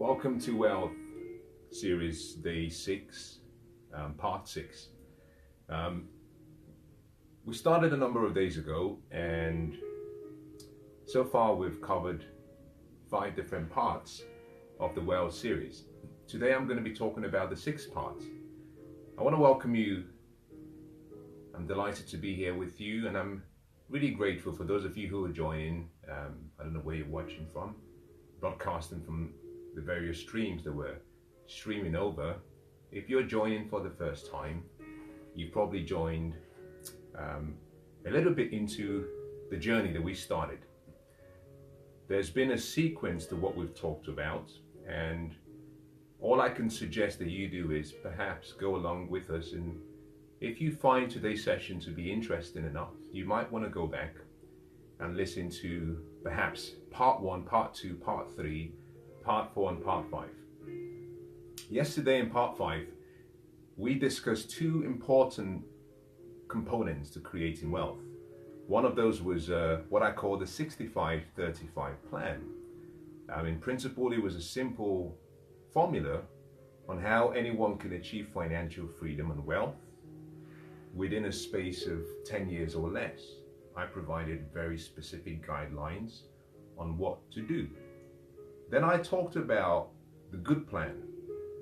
Welcome to Wealth Series Day 6, Part 6. We started a number of days ago, and so far we've covered 5 different parts of the Wealth series. Today I'm going to be talking about the 6th part. I want to welcome you. I'm delighted to be here with you, and I'm really grateful for those of you who are joining. I don't know where you're watching from, broadcasting from the various streams that we're streaming over. If you're joining for the first time, you've probably joined a little bit into the journey that we started. There's been a sequence to what we've talked about, and all I can suggest that you do is perhaps go along with us, and if you find today's session to be interesting enough, you might want to go back and listen to perhaps part 1, part 2, part 3, part 4 and part 5. Yesterday in part 5, we discussed 2 important components to creating wealth. One of those was what I call the 65-35 plan. In principle, it was a simple formula on how anyone can achieve financial freedom and wealth within a space of 10 years or less. I provided very specific guidelines on what to do. Then I talked about the good plan.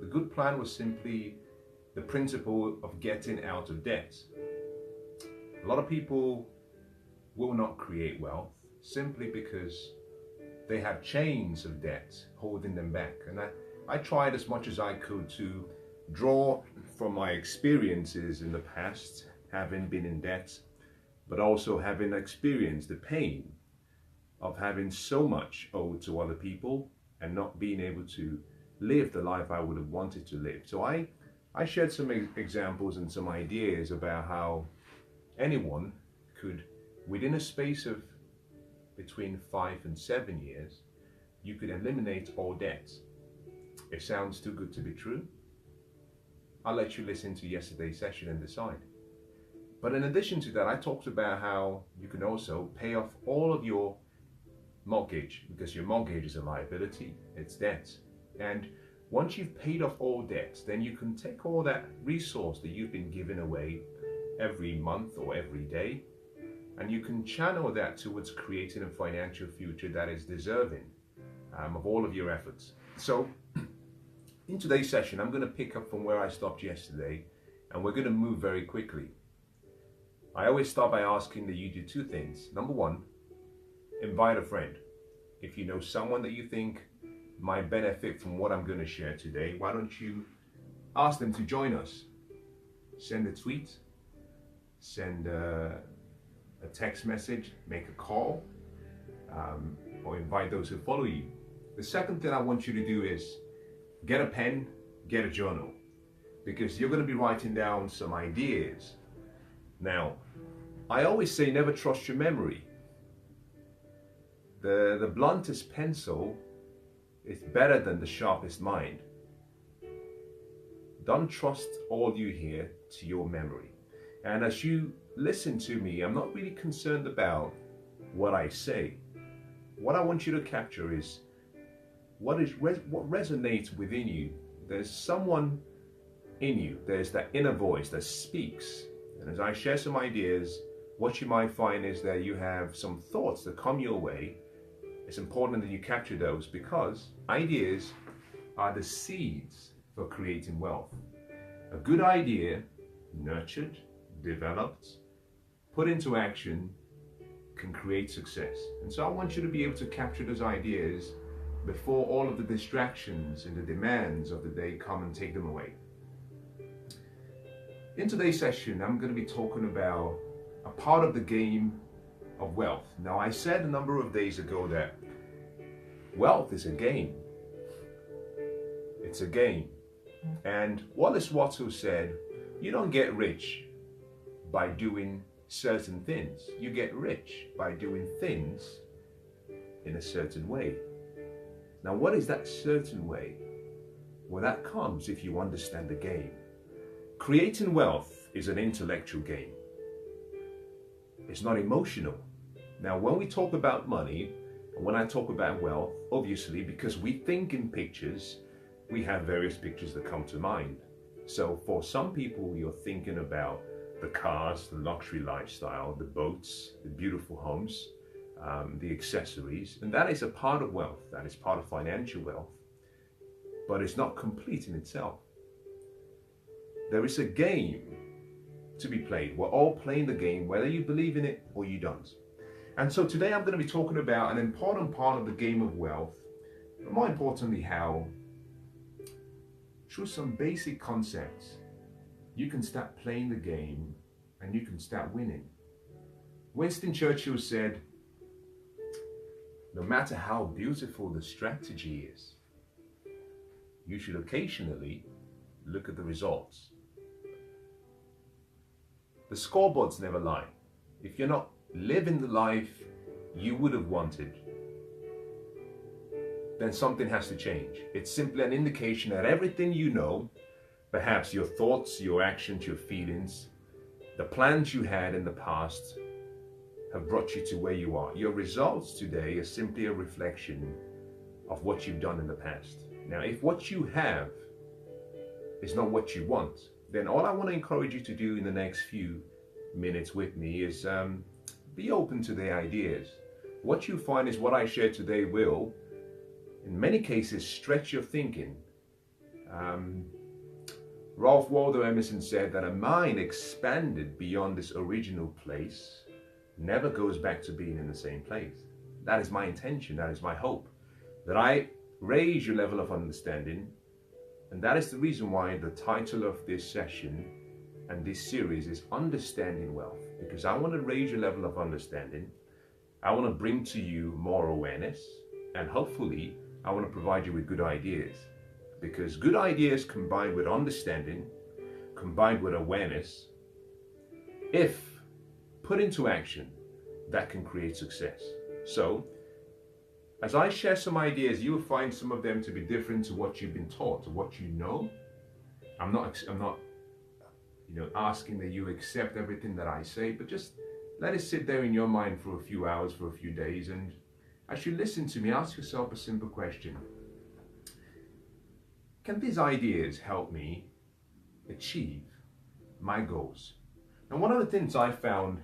The good plan was simply the principle of getting out of debt. A lot of people will not create wealth simply because they have chains of debt holding them back. And I tried as much as I could to draw from my experiences in the past, having been in debt, but also having experienced the pain of having so much owed to other people and not being able to live the life I would have wanted to live. So I shared some examples and some ideas about how anyone could, within a space of between 5 and 7 years, you could eliminate all debts. It sounds too good to be true. I'll let you listen to yesterday's session and decide. But in addition to that, I talked about how you can also pay off all of your mortgage, because your mortgage is a liability, it's debt. And once you've paid off all debts, then you can take all that resource that you've been giving away every month or every day, and you can channel that towards creating a financial future that is deserving of all of your efforts. So in today's session, I'm going to pick up from where I stopped yesterday, and we're going to move very quickly. I always start by asking that you do 2 things. Number 1, invite a friend. If you know someone that you think might benefit from what I'm going to share today, why don't you ask them to join us? Send a tweet, send a text message, make a call, or invite those who follow you. The second thing I want you to do is get a pen, get a journal, because you're going to be writing down some ideas. Now, I always say never trust your memory. The bluntest pencil is better than the sharpest mind. Don't trust all you hear to your memory. And as you listen to me, I'm not really concerned about what I say. What I want you to capture is what resonates within you. There's someone in you. There's that inner voice that speaks. And as I share some ideas, what you might find is that you have some thoughts that come your way. It's important that you capture those, because ideas are the seeds for creating wealth. A good idea, nurtured, developed, put into action, can create success. And so I want you to be able to capture those ideas before all of the distractions and the demands of the day come and take them away. In today's session, I'm going to be talking about a part of the game of wealth. Now, I said a number of days ago that wealth is a game. It's a game. And Wallace Watts said, you don't get rich by doing certain things. You get rich by doing things in a certain way. Now, what is that certain way? Well, that comes if you understand the game. Creating wealth is an intellectual game. It's not emotional. Now, when we talk about money, When I talk about wealth, obviously, because we think in pictures, we have various pictures that come to mind. So for some people, you're thinking about the cars, the luxury lifestyle, the boats, the beautiful homes, the accessories, and that is a part of wealth. That is part of financial wealth, but it's not complete in itself. There is a game to be played. We're all playing the game, whether you believe in it or you don't. And so today I'm going to be talking about an important part of the game of wealth, but more importantly, how through some basic concepts, you can start playing the game and you can start winning. Winston Churchill said, no matter how beautiful the strategy is, you should occasionally look at the results. The scoreboards never lie. If you're not living the life you would have wanted, then something has to change. It's simply an indication that everything you know, perhaps your thoughts, your actions, your feelings, the plans you had in the past have brought you to where you are. Your results today are simply a reflection of what you've done in the past. Now, if what you have is not what you want, then all I want to encourage you to do in the next few minutes with me is be open to the ideas. What you find is what I share today will, in many cases, stretch your thinking. Ralph Waldo Emerson said that a mind expanded beyond this original place never goes back to being in the same place. That is my intention, that is my hope, that I raise your level of understanding. And that is the reason why the title of this session and this series is Understanding Wealth, because I want to raise your level of understanding. I want to bring to you more awareness, and hopefully I want to provide you with good ideas, because good ideas combined with understanding, combined with awareness, if put into action, that can create success. So as I share some ideas, you will find some of them to be different to what you've been taught, to what you know. I'm not asking that you accept everything that I say, but just let it sit there in your mind for a few hours, for a few days, and as you listen to me, ask yourself a simple question. Can these ideas help me achieve my goals? And one of the things I found,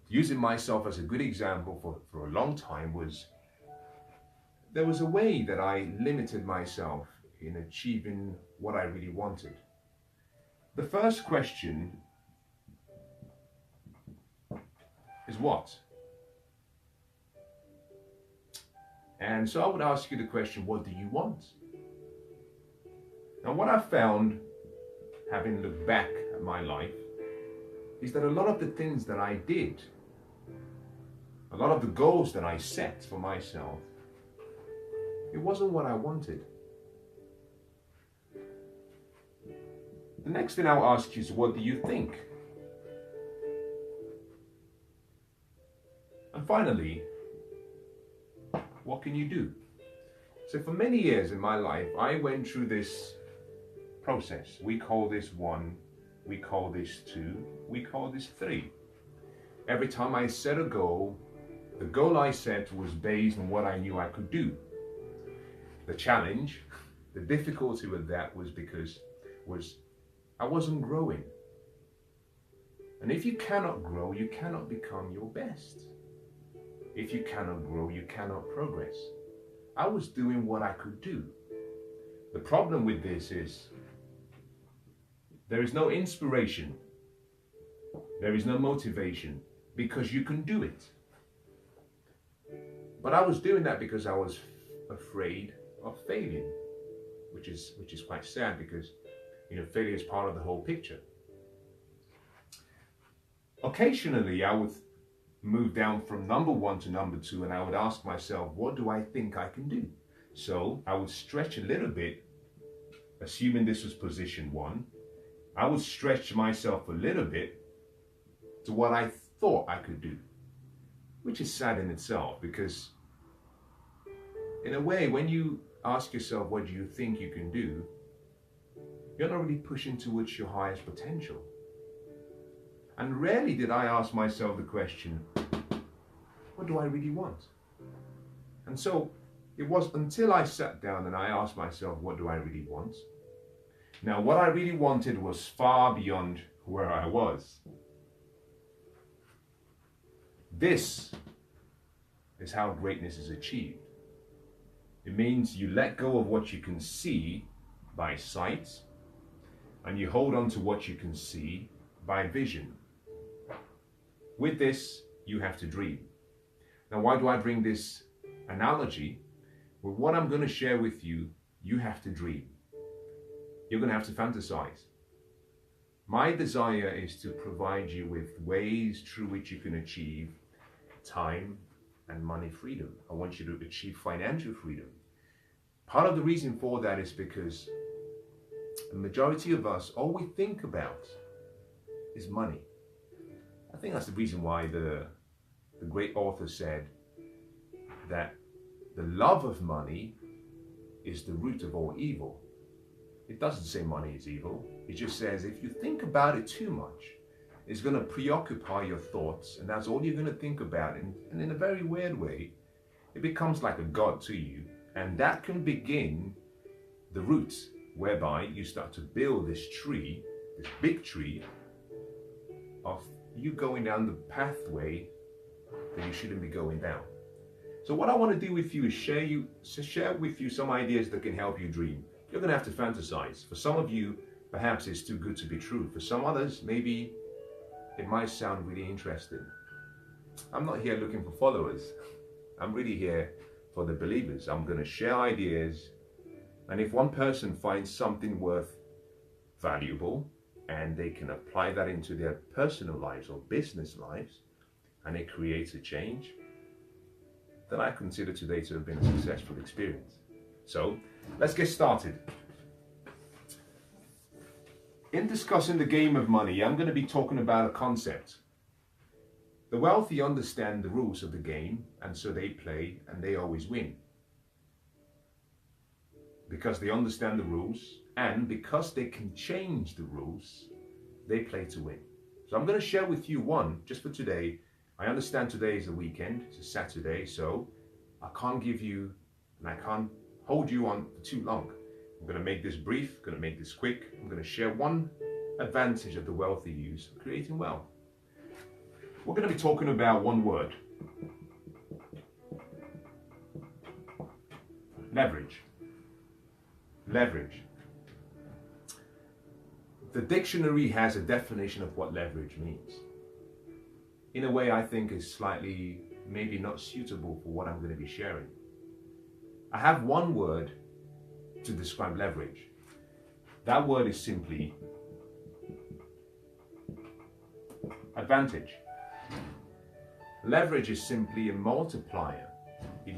using myself as a good example for a long time, was there was a way that I limited myself in achieving what I really wanted. The first question is what? And so I would ask you the question, what do you want? Now what I found, having looked back at my life, is that a lot of the things that I did, a lot of the goals that I set for myself, it wasn't what I wanted. The next thing I'll ask you is, what do you think? And finally, what can you do? So for many years in my life, I went through this process. We call this 1, we call this 2, we call this 3. Every time I set a goal, the goal I set was based on what I knew I could do. The challenge, the difficulty with that was because I wasn't growing. And if you cannot grow, you cannot become your best. If you cannot grow, you cannot progress. I was doing what I could do. The problem with this is there is no inspiration, there is no motivation, because you can do it. But I was doing that because I was afraid of failing, which is quite sad, because failure is part of the whole picture. Occasionally I would move down from number 1 to number 2, and I would ask myself, what do I think I can do? So I would stretch a little bit, assuming this was position 1. I would stretch myself a little bit to what I thought I could do, which is sad in itself, because in a way, when you ask yourself, what do you think you can do, you're not really pushing towards your highest potential. And rarely did I ask myself the question, what do I really want? And so it was until I sat down and I asked myself, what do I really want? Now, what I really wanted was far beyond where I was. This is how greatness is achieved. It means you let go of what you can see by sight, and you hold on to what you can see by vision. With this, you have to dream. Now, why do I bring this analogy? Well, what I'm going to share with you, you have to dream. You're going to have to fantasize. My desire is to provide you with ways through which you can achieve time and money freedom. I want you to achieve financial freedom. Part of the reason for that is because the majority of us, all we think about is money. I think that's the reason why the great author said that the love of money is the root of all evil. It doesn't say money is evil. It just says if you think about it too much, it's going to preoccupy your thoughts, and that's all you're going to think about. And in a very weird way, it becomes like a god to you. And that can begin the root whereby you start to build this tree, this big tree, of you going down the pathway that you shouldn't be going down. So what I want to do with you is share with you some ideas that can help you dream. You're going to have to fantasize. For some of you, perhaps it's too good to be true. For some others, maybe it might sound really interesting. I'm not here looking for followers. I'm really here for the believers. I'm going to share ideas. And if one person finds something worth valuable and they can apply that into their personal lives or business lives, and it creates a change, then I consider today to have been a successful experience. So let's get started. In discussing the game of money, I'm going to be talking about a concept. The wealthy understand the rules of the game, and so they play and they always win. Because they understand the rules, and because they can change the rules, they play to win. So I'm going to share with you one, just for today. I understand today is a weekend, it's a Saturday, so I can't give you, and I can't hold you on for too long. I'm going to make this brief, I'm going to make this quick. I'm going to share one advantage that the wealthy use for creating wealth. We're going to be talking about one word. Leverage. Leverage. The dictionary has a definition of what leverage means. In a way, I think is slightly, maybe not suitable for what I'm going to be sharing. I have one word to describe leverage. That word is simply advantage. Leverage is simply a multiplier. It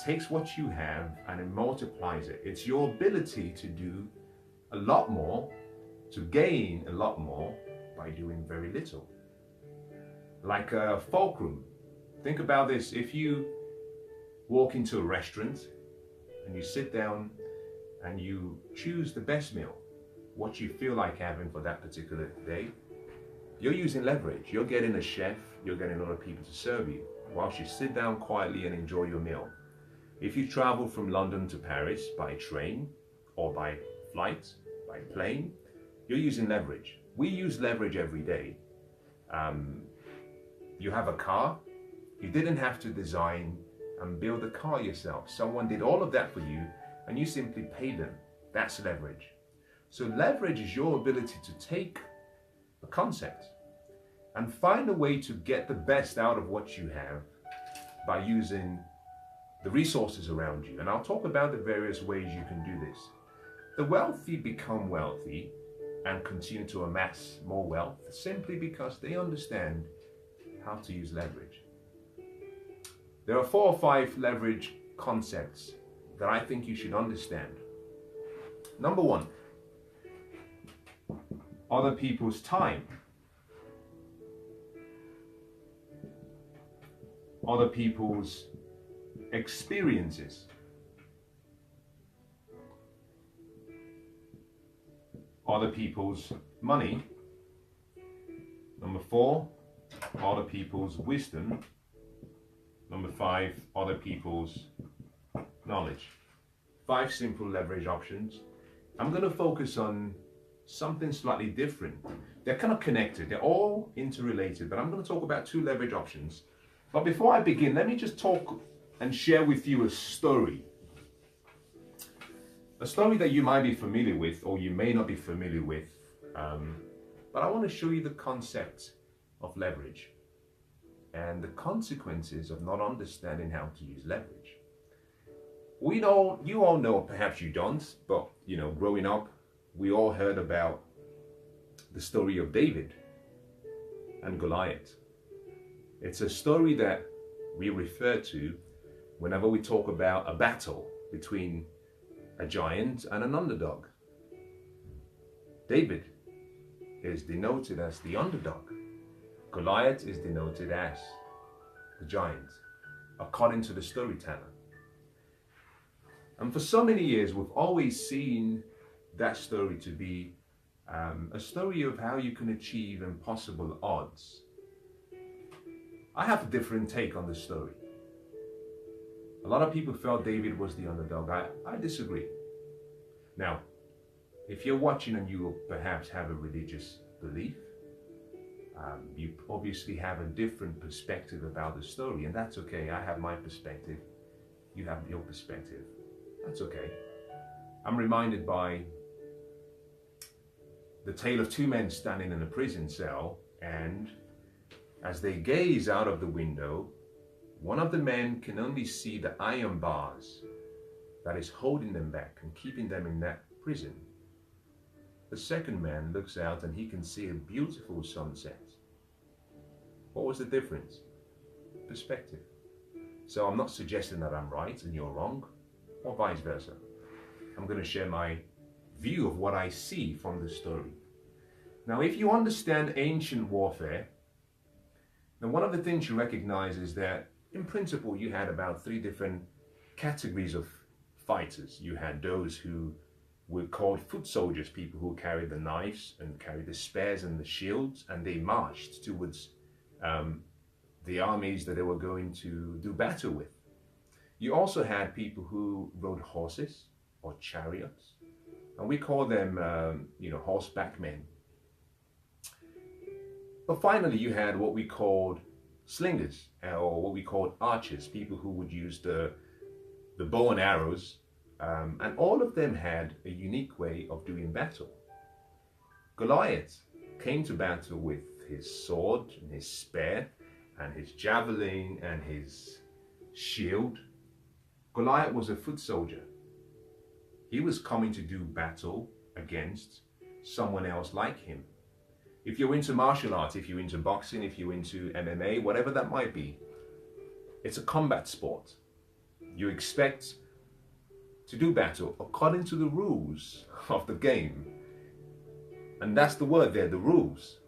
takes what you have and it multiplies it. It's your ability to do a lot more, to gain a lot more by doing very little. Like a fulcrum. Think about this. If you walk into a restaurant and you sit down and you choose the best meal, what you feel like having for that particular day, you're using leverage. You're getting a chef, you're getting a lot of people to serve you whilst you sit down quietly and enjoy your meal. If you travel from London to Paris by train or by flight, by plane, you're using leverage. We use leverage every day. You have a car, you didn't have to design and build a car yourself. Someone did all of that for you and you simply pay them. That's leverage. So leverage is your ability to take a concept and find a way to get the best out of what you have by using the resources around you. And I'll talk about the various ways you can do this. The wealthy become wealthy and continue to amass more wealth simply because they understand how to use leverage. There are 4 or 5 leverage concepts that I think you should understand. Number 1, other people's time. Other people's experiences. Other people's money. Number 4, other people's wisdom. Number 5, other people's knowledge. 5 simple leverage options. I'm going to focus on something slightly different. They're kind of connected. They're all interrelated, but I'm going to talk about 2 leverage options. But before I begin, let me just talk and share with you a story. A story that you might be familiar with or you may not be familiar with. But I want to show you the concept of leverage and the consequences of not understanding how to use leverage. You all know, perhaps you don't, but growing up, we all heard about the story of David and Goliath. It's a story that we refer to whenever we talk about a battle between a giant and an underdog. David is denoted as the underdog. Goliath is denoted as the giant, according to the storyteller. And for so many years, we've always seen that story to be a story of how you can achieve impossible odds. I have a different take on the story. A lot of people felt David was the underdog. I disagree. Now, if you're watching and you perhaps have a religious belief, you obviously have a different perspective about the story, and that's okay. I have my perspective. You have your perspective. That's okay. I'm reminded by the tale of 2 men standing in a prison cell, and as they gaze out of the window, one of the men can only see the iron bars that is holding them back and keeping them in that prison. The second man looks out and he can see a beautiful sunset. What was the difference? Perspective. So I'm not suggesting that I'm right and you're wrong, or vice versa. I'm going to share my view of what I see from the story. Now, if you understand ancient warfare, then one of the things you recognize is that in principle you had about 3 different categories of fighters. You had those who were called foot soldiers, people who carried the knives and carried the spears and the shields, and they marched towards the armies that they were going to do battle with. You also had people who rode horses or chariots, and we call them horseback men. But finally you had what we called slingers, or what we called archers, people who would use the bow and arrows, and all of them had a unique way of doing battle. Goliath came to battle with his sword and his spear and his javelin and his shield. Goliath was a foot soldier. He was coming to do battle against someone else like him. If you're into martial arts, if you're into boxing, if you're into MMA, whatever that might be, it's a combat sport. You expect to do battle according to the rules of the game. And that's the word there, the rules.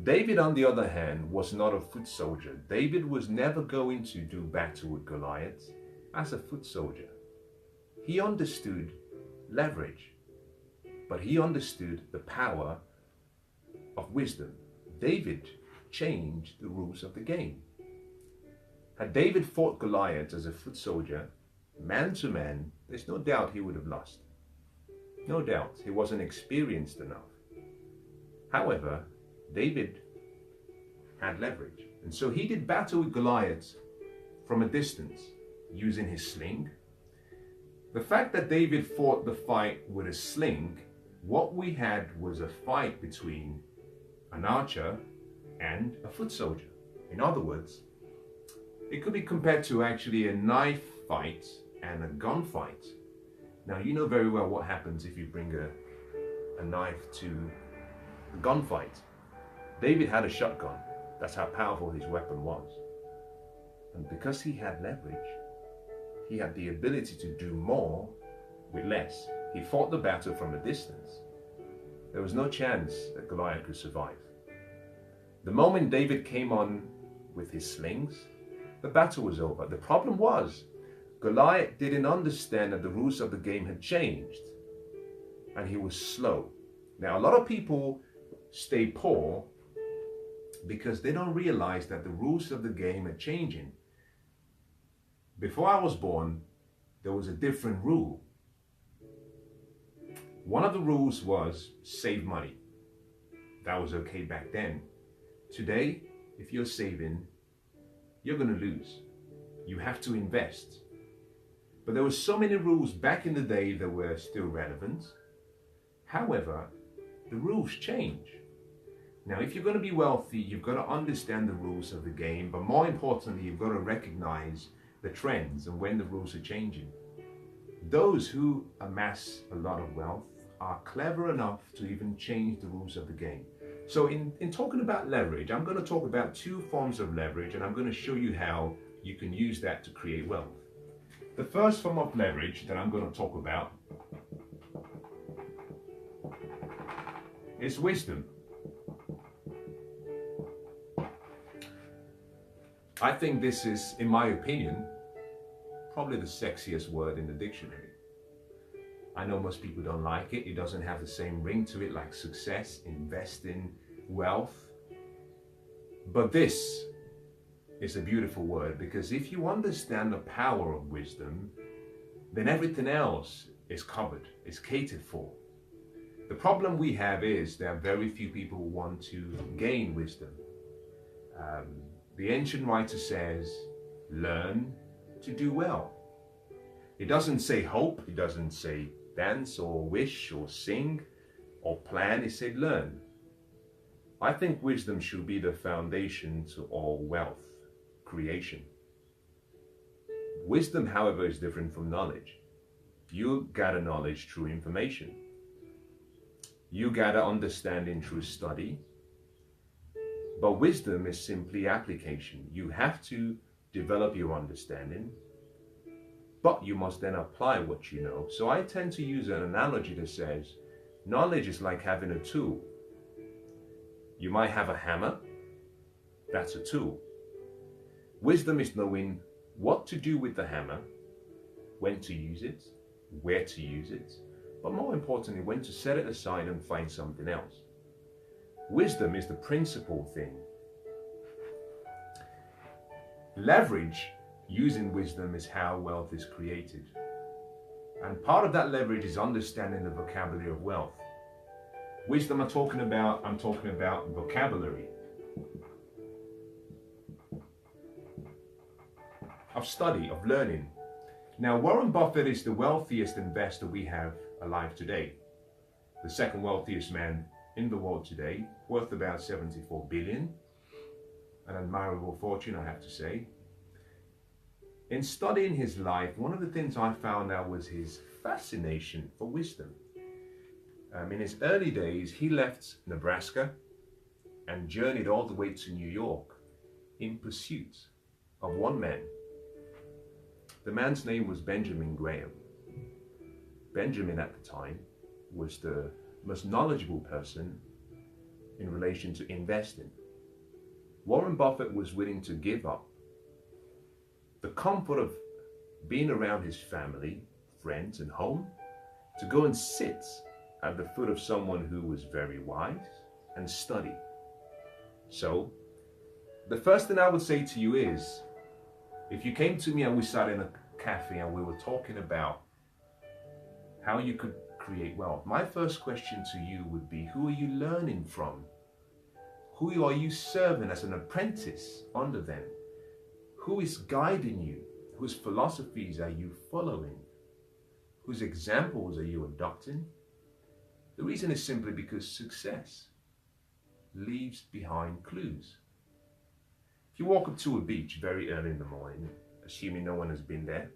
David, on the other hand, was not a foot soldier. David was never going to do battle with Goliath as a foot soldier. He understood leverage, but he understood the power of wisdom. David changed the rules of the game. Had David fought Goliath as a foot soldier, man to man, there's no doubt he would have lost. No doubt, he wasn't experienced enough. However, David had leverage, and so he did battle with Goliath from a distance using his sling. The fact that David fought the fight with a sling, what we had was a fight between an archer and a foot soldier. In other words, it could be compared to actually a knife fight and a gun fight. Now, you know very well what happens if you bring a knife to a gunfight. David had a shotgun. That's how powerful his weapon was. And because he had leverage, he had the ability to do more with less. He fought the battle from a distance. There was no chance that Goliath could survive. The moment David came on with his slings, the battle was over. The problem was, Goliath didn't understand that the rules of the game had changed, and he was slow. Now, a lot of people stay poor because they don't realize that the rules of the game are changing. Before I was born, there was a different rule. One of the rules was save money. That was okay back then. Today, if you're saving, you're going to lose. You have to invest. But there were so many rules back in the day that were still relevant. However, the rules change. Now, if you're going to be wealthy, you've got to understand the rules of the game, but more importantly, you've got to recognize the trends and when the rules are changing. Those who amass a lot of wealth are clever enough to even change the rules of the game. So in talking about leverage, I'm going to talk about two forms of leverage, and I'm going to show you how you can use that to create wealth. The first form of leverage that I'm going to talk about is wisdom. I think this is, in my opinion, probably the sexiest word in the dictionary. I know most people don't like it. It doesn't have the same ring to it like success, investing, wealth. But this is a beautiful word, because if you understand the power of wisdom, then everything else is covered, is catered for. The problem we have is that very few people want to gain wisdom. The ancient writer says, learn to do well. It doesn't say hope, it doesn't say dance or wish or sing or plan, it said learn. I think wisdom should be the foundation to all wealth creation. Wisdom, however, is different from knowledge. You gather knowledge through information. You gather understanding through study. But wisdom is simply application. You have to develop your understanding, but you must then apply what you know. So I tend to use an analogy that says, knowledge is like having a tool. You might have a hammer, that's a tool. Wisdom is knowing what to do with the hammer, when to use it, where to use it, but more importantly, when to set it aside and find something else. Wisdom is the principal thing. Leverage, using wisdom, is how wealth is created. And part of that leverage is understanding the vocabulary of wealth. Wisdom I'm talking about vocabulary. Of study, of learning. Now, Warren Buffett is the wealthiest investor we have alive today. The second wealthiest man in the world today, worth about 74 billion. An admirable fortune, I have to say. In studying his life, one of the things I found out was his fascination for wisdom. In his early days, he left Nebraska and journeyed all the way to New York in pursuit of one man. The man's name was Benjamin Graham. Benjamin at the time was the most knowledgeable person in relation to investing. Warren Buffett was willing to give up the comfort of being around his family, friends, and home to go and sit at the foot of someone who was very wise and study. So, the first thing I would say to you is, if you came to me and we sat in a cafe and we were talking about how you could create wealth, my first question to you would be, who are you learning from? Who are you serving as an apprentice under them? Who is guiding you? Whose philosophies are you following? Whose examples are you adopting? The reason is simply because success leaves behind clues. If you walk up to a beach very early in the morning, assuming no one has been there,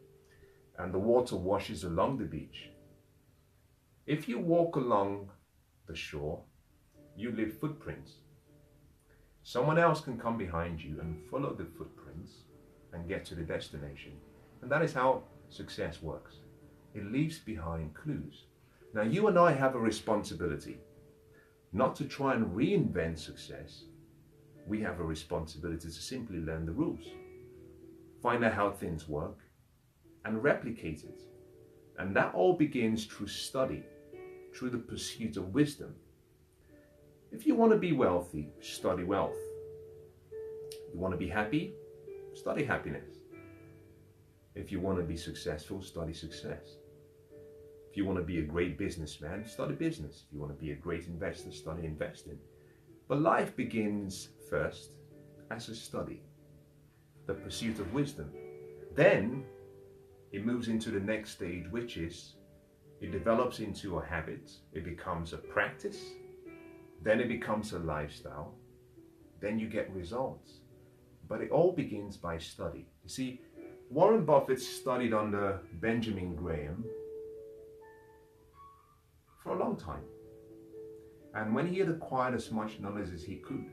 and the water washes along the beach, if you walk along the shore, you leave footprints. Someone else can come behind you and follow the footprints and get to the destination. And that is how success works. It leaves behind clues. Now, you and I have a responsibility not to try and reinvent success. We have a responsibility to simply learn the rules, find out how things work, and replicate it. And that all begins through study, through the pursuit of wisdom. If you want to be wealthy, study wealth. You want to be happy? Study happiness. If you want to be successful, study success. If you want to be a great businessman, study business. If you want to be a great investor, study investing. But life begins first as a study, the pursuit of wisdom. Then it moves into the next stage, which is it develops into a habit, it becomes a practice, then it becomes a lifestyle, then you get results. But it all begins by study. You see, Warren Buffett studied under Benjamin Graham for a long time. And when he had acquired as much knowledge as he could,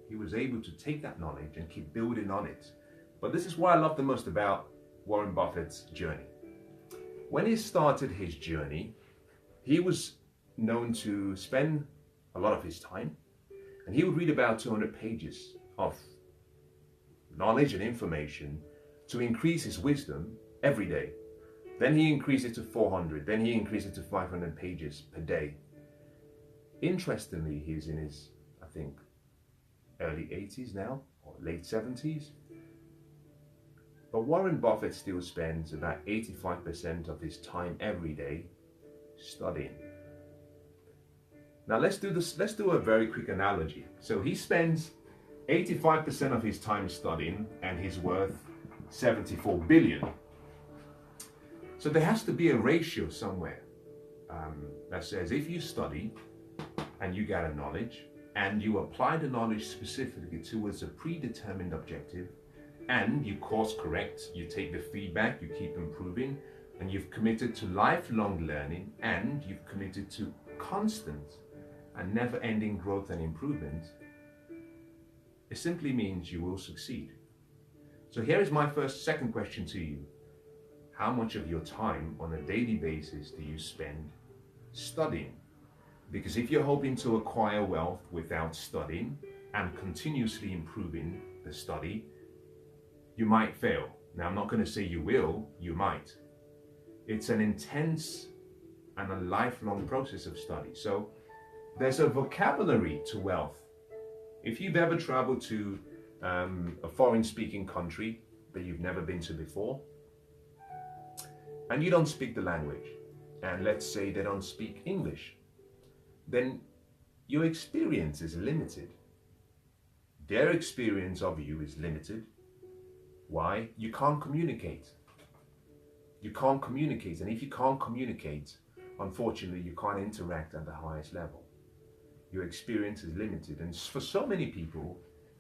he was able to take that knowledge and keep building on it. But this is what I love the most about Warren Buffett's journey. When he started his journey, he was known to spend a lot of his time, and he would read about 200 pages of knowledge and information to increase his wisdom every day. Then he increased it to 400, then he increased it to 500 pages per day. Interestingly, he's in his, I think, early 80s now, or late 70s. But Warren Buffett still spends about 85% of his time every day studying. Now let's do a very quick analogy. So he spends 85% of his time studying, and he's worth 74 billion. So there has to be a ratio somewhere that says if you study and you gather knowledge and you apply the knowledge specifically towards a predetermined objective, and you course correct, you take the feedback, you keep improving, and you've committed to lifelong learning, and you've committed to constant and never-ending growth and improvement, it simply means you will succeed. So here is my second question to you. How much of your time on a daily basis do you spend studying? Because if you're hoping to acquire wealth without studying and continuously improving the study, you might fail. Now, I'm not going to say you will, you might. It's an intense and a lifelong process of study. So there's a vocabulary to wealth. If you've ever traveled to a foreign speaking country that you've never been to before, and you don't speak the language, and let's say they don't speak English, then your experience is limited. Their experience of you is limited. Why? You can't communicate. You can't communicate, and if you can't communicate, unfortunately, you can't interact at the highest level. Your experience is limited, and for so many people,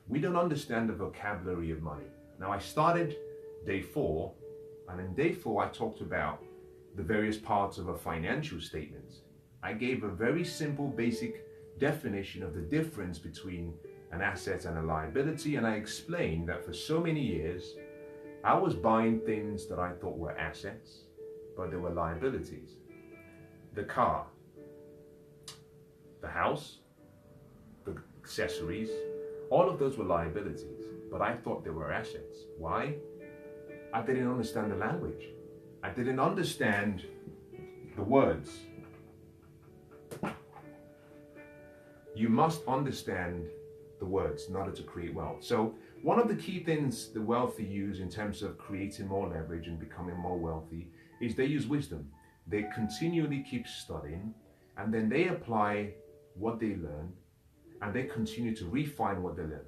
we don't understand the vocabulary of money. Now, I started day 4, and in day 4, I talked about the various parts of a financial statement. I gave a very simple, basic definition of the difference between an asset and a liability, and I explained that for so many years, I was buying things that I thought were assets, but they were liabilities. The car, the house, the accessories, all of those were liabilities, but I thought they were assets. Why? I didn't understand the language. I didn't understand the words. You must understand the words in order to create wealth. So one of the key things the wealthy use in terms of creating more leverage and becoming more wealthy is they use wisdom. They continually keep studying, and then they apply what they learn, and they continue to refine what they learn.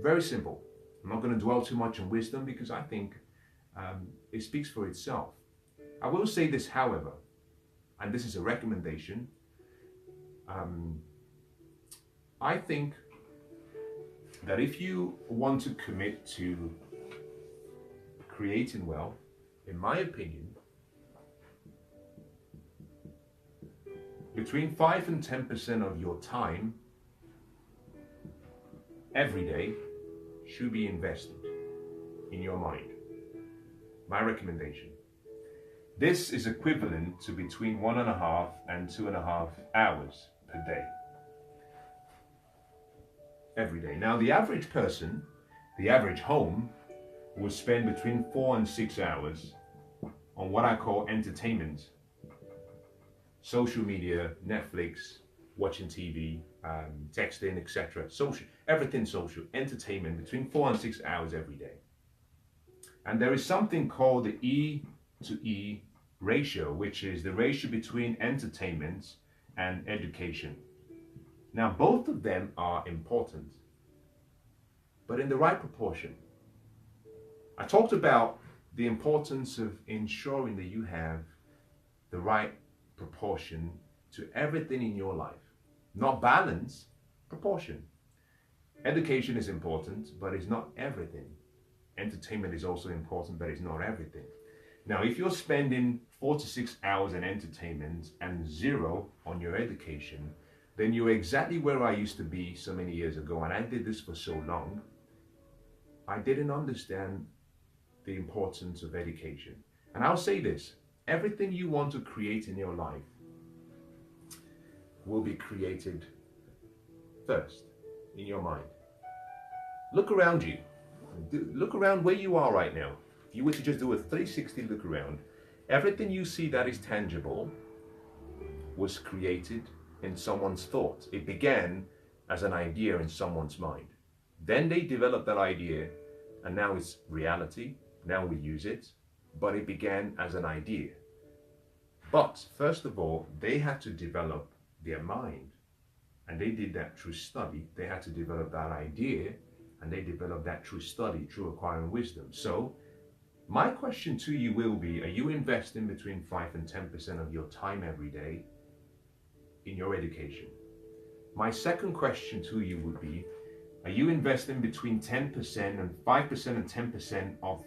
Very simple. I'm not going to dwell too much on wisdom because I think it speaks for itself. I will say this, however, and this is a recommendation. I think that if you want to commit to creating wealth, in my opinion, between 5 and 10% of your time every day should be invested in your mind. My recommendation. This is equivalent to between 1.5 and 2.5 hours per day. Every day. Now, the average person, the average home, will spend between 4 and 6 hours on what I call entertainment. Social media, Netflix, watching TV, texting, etc. Social, everything social, entertainment, between 4 and 6 hours every day. And there is something called the E to E ratio, which is the ratio between entertainment and education. Now, both of them are important, but in the right proportion. I talked about the importance of ensuring that you have the right proportion to everything in your life. Not balance, proportion. Education is important, but it's not everything. Entertainment is also important, but it's not everything. Now, if you're spending 4 to 6 hours in entertainment and 0 on your education, then you're exactly where I used to be so many years ago, and I did this for so long. I didn't understand the importance of education. And I'll say this, everything you want to create in your life will be created first in your mind. Look around you. Look around where you are right now. If you were to just do a 360 look around, everything you see that is tangible was created in someone's thought. It began as an idea in someone's mind. Then they developed that idea, and now it's reality. Now we use it, but it began as an idea. But first of all, they had to develop their mind, and they did that through study. They had to develop that idea, and they developed that through study, through acquiring wisdom. So my question to you will be, are you investing between 5 and 10% of your time every day in your education? My second question to you would be, are you investing between 10% and 5% and 10% of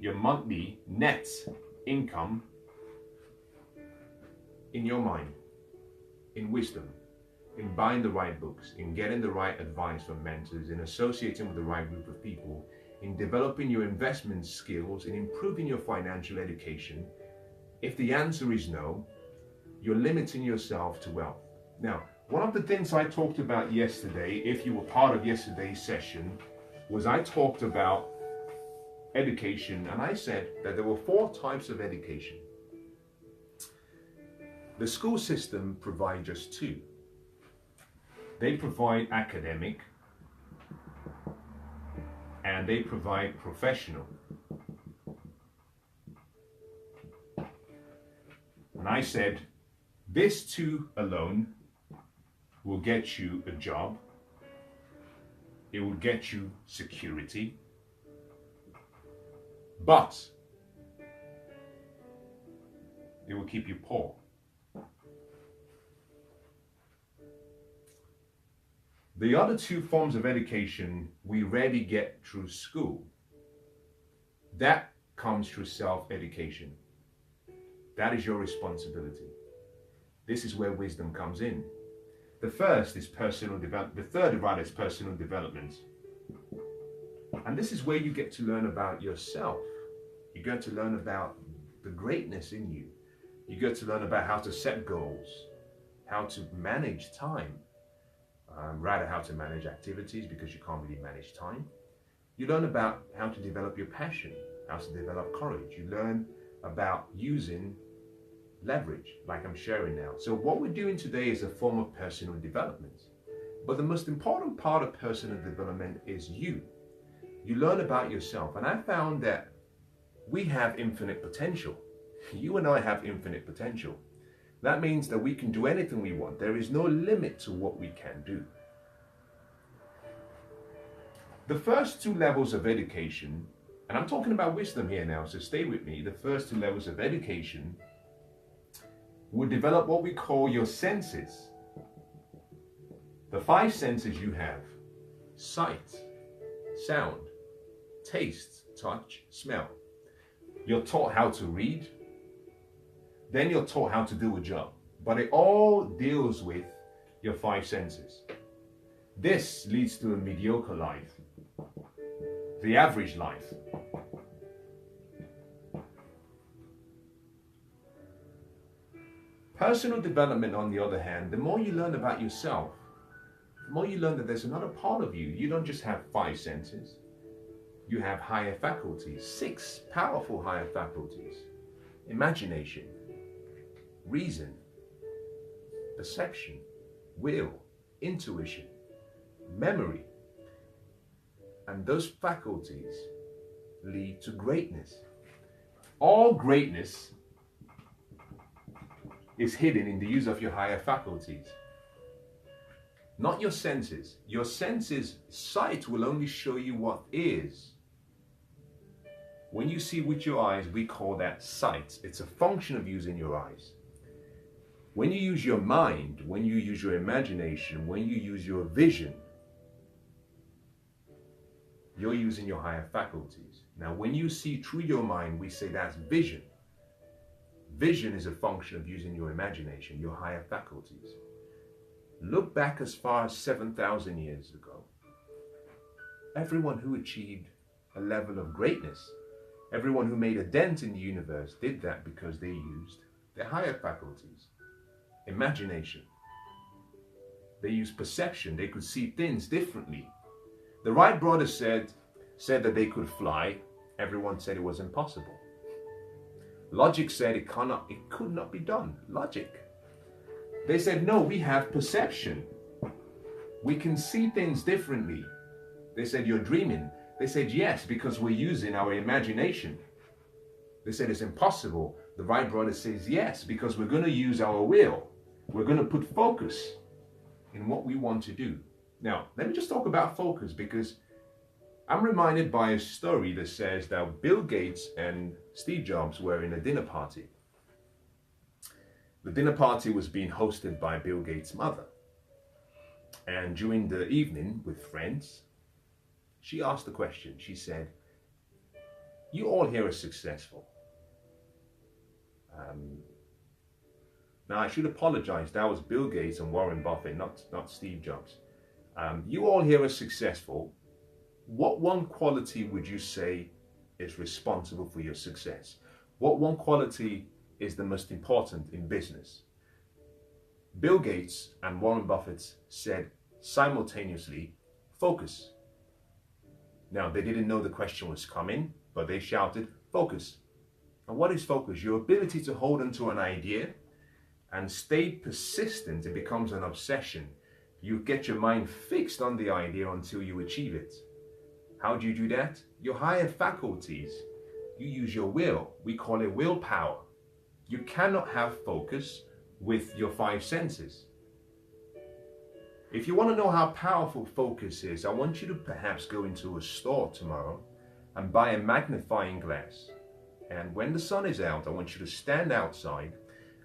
your monthly net income in your mind, in wisdom, in buying the right books, in getting the right advice from mentors, in associating with the right group of people, in developing your investment skills, in improving your financial education? If the answer is no, you're limiting yourself to wealth. Now, one of the things I talked about yesterday, if you were part of yesterday's session, was I talked about education, and I said that there were 4 types of education. The school system provides just 2. They provide academic and they provide professional. And I said, this 2 alone will get you a job. It will get you security. But it will keep you poor. The other 2 forms of education we rarely get through school. That comes through self-education. That is your responsibility. This is where wisdom comes in. The first is personal development. The third, rather, is personal development. And this is where you get to learn about yourself. You get to learn about the greatness in you. You get to learn about how to set goals, how to manage time, rather how to manage activities, because you can't really manage time. You learn about how to develop your passion, how to develop courage. You learn about using leverage, like I'm sharing now. So what we're doing today is a form of personal development. But the most important part of personal development is you. You learn about yourself. And I found that we have infinite potential. You and I have infinite potential. That means that we can do anything we want. There is no limit to what we can do. The first 2 levels of education, and I'm talking about wisdom here now, so stay with me. The first 2 levels of education will develop what we call your senses. The 5 senses you have: sight, sound, taste, touch, smell. You're taught how to read, then you're taught how to do a job. But it all deals with your 5 senses. This leads to a mediocre life, the average life. Personal development, on the other hand, the more you learn about yourself, the more you learn that there's another part of you. You don't just have 5 senses. You have higher faculties, 6 powerful higher faculties: imagination, reason, perception, will, intuition, memory. And those faculties lead to greatness. All greatness is hidden in the use of your higher faculties, not your senses. Your senses, sight will only show you what is. When you see with your eyes, we call that sight. It's a function of using your eyes. When you use your mind, when you use your imagination, when you use your vision, you're using your higher faculties. Now, when you see through your mind, we say that's vision. Vision is a function of using your imagination, your higher faculties. Look back as far as 7,000 years ago. Everyone who achieved a level of greatness, everyone who made a dent in the universe did that because they used their higher faculties. Imagination. They used perception. They could see things differently. The Wright brothers said that they could fly. Everyone said it was impossible. Logic said it could not be done. Logic. They said, no, we have perception. We can see things differently. They said, you're dreaming. They said, yes, because we're using our imagination. They said, it's impossible. The Wright brothers says, yes, because we're going to use our will. We're going to put focus in what we want to do. Now, let me just talk about focus, because I'm reminded by a story that says that Bill Gates and Steve Jobs were in a dinner party. The dinner party was being hosted by Bill Gates' mother. And during the evening with friends, she asked the question. She said, you all here are successful. Now, I should apologize. That was Bill Gates and Warren Buffett, not Steve Jobs. You all here are successful. What one quality would you say is responsible for your success? What one quality is the most important in business? Bill Gates and Warren Buffett said simultaneously, focus. Now, they didn't know the question was coming, but they shouted, focus. And what is focus? Your ability to hold onto an idea and stay persistent. It becomes an obsession. You get your mind fixed on the idea until you achieve it. How do you do that? Your higher faculties. You use your will. We call it willpower. You cannot have focus with your five senses. If you want to know how powerful focus is, I want you to perhaps go into a store tomorrow and buy a magnifying glass. And when the sun is out, I want you to stand outside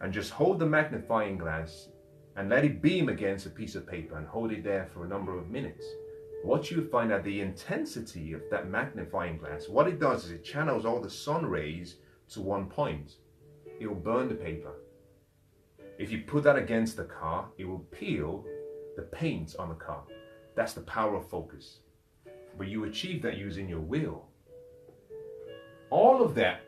and just hold the magnifying glass and let it beam against a piece of paper and hold it there for a number of minutes. What you find at the intensity of that magnifying glass, what it does is it channels all the sun rays to one point. It will burn the paper. If you put that against the car, it will peel the paint on the car. That's the power of focus. But you achieve that using your will. All of that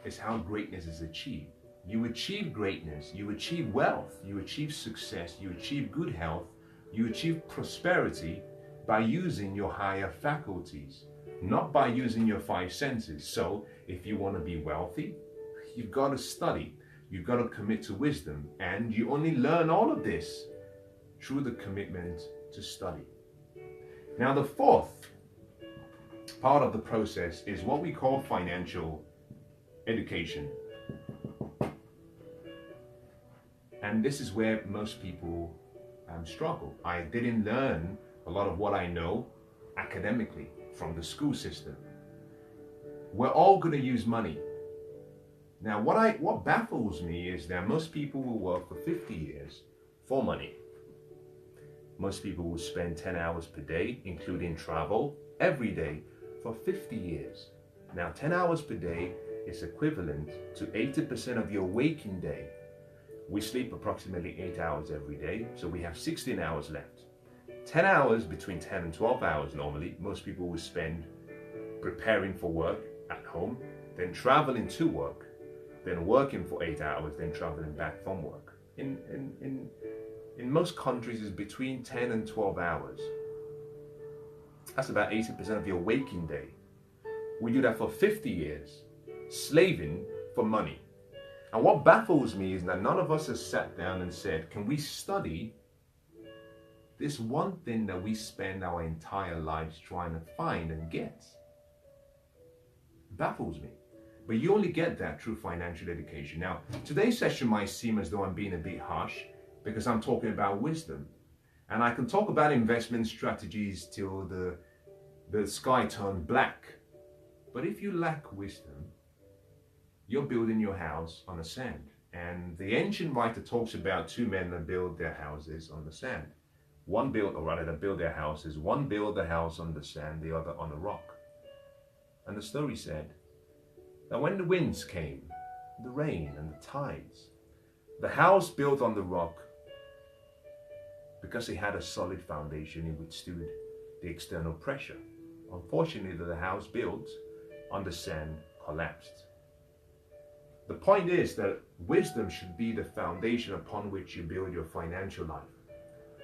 is how greatness is achieved. You achieve greatness, you achieve wealth, you achieve success, you achieve good health, you achieve prosperity by using your higher faculties, not by using your five senses. So if you want to be wealthy, you've got to study, you've got to commit to wisdom, and you only learn all of this through the commitment to study. Now, the fourth part of the process is what we call financial education. And this is where most people struggle. I didn't learn a lot of what I know academically from the school system. We're all going to use money. Now, what baffles me is that most people will work for 50 years for money. Most people will spend 10 hours per day, including travel, every day for 50 years. Now, 10 hours per day is equivalent to 80% of your waking day. We sleep approximately 8 hours every day, so we have 16 hours left. 10 hours, between 10 and 12 hours normally, most people will spend preparing for work at home, then traveling to work, then working for 8 hours, then traveling back from work. In most countries, it's between 10 and 12 hours. That's about 80% of your waking day. We do that for 50 years, slaving for money. And what baffles me is that none of us has sat down and said, can we study this one thing that we spend our entire lives trying to find and get? baffles me. But you only get that through financial education. Now, today's session might seem as though I'm being a bit harsh because I'm talking about wisdom. And I can talk about investment strategies till the sky turns black. But if you lack wisdom, you're building your house on the sand. And the ancient writer talks about two men that build their houses on the sand. One built, or rather, that build their houses. One built the house on the sand, the other on a rock. And the story said that when the winds came, the rain and the tides, the house built on the rock, because it had a solid foundation, it withstood the external pressure. Unfortunately, the house built on the sand collapsed. The point is that wisdom should be the foundation upon which you build your financial life,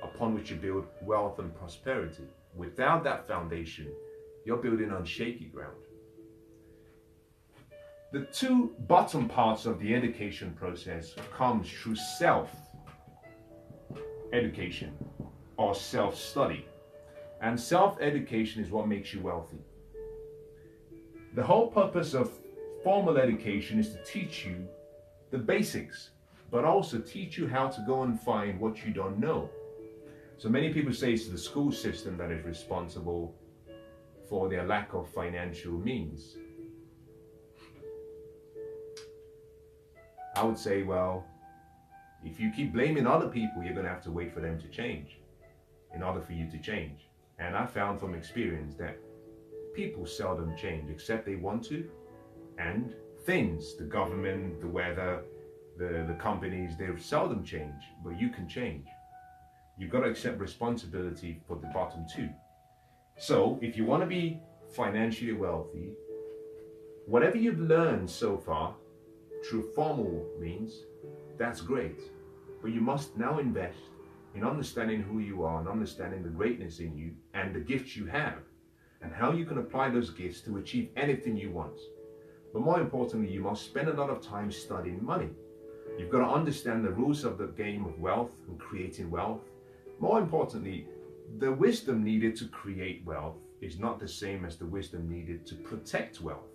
upon which you build wealth and prosperity. Without that foundation, you're building on shaky ground. The two bottom parts of the education process comes through self-education or self-study. And self-education is what makes you wealthy. The whole purpose of formal education is to teach you the basics, but also teach you how to go and find what you don't know. So many people say it's the school system that is responsible for their lack of financial means. I would say, well, if you keep blaming other people, you're going to have to wait for them to change in order for you to change. And I found from experience that people seldom change except they want to. And things, the government, the weather, the companies, they seldom change, but you can change. You've got to accept responsibility for the bottom two. So if you want to be financially wealthy, whatever you've learned so far through formal means, that's great. But you must now invest in understanding who you are and understanding the greatness in you and the gifts you have and how you can apply those gifts to achieve anything you want. But more importantly, you must spend a lot of time studying money. You've got to understand the rules of the game of wealth and creating wealth. More importantly, the wisdom needed to create wealth is not the same as the wisdom needed to protect wealth.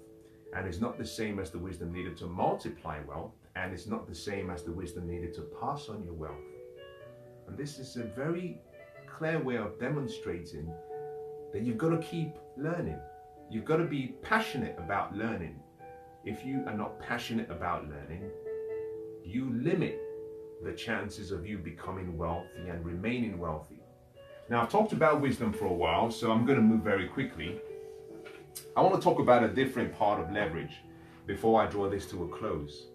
And it's not the same as the wisdom needed to multiply wealth. And it's not the same as the wisdom needed to pass on your wealth. And this is a very clear way of demonstrating that you've got to keep learning. You've got to be passionate about learning. If you are not passionate about learning, you limit the chances of you becoming wealthy and remaining wealthy. Now, I've talked about wisdom for a while, so I'm going to move very quickly. I want to talk about a different part of leverage before I draw this to a close.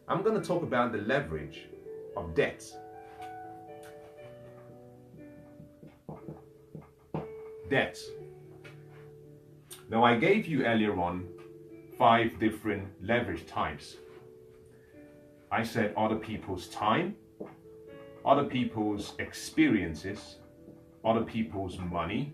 I'm going to talk about the leverage of debt. Debt. Now, I gave you earlier on 5 different leverage types. I said other people's time, other people's experiences, other people's money,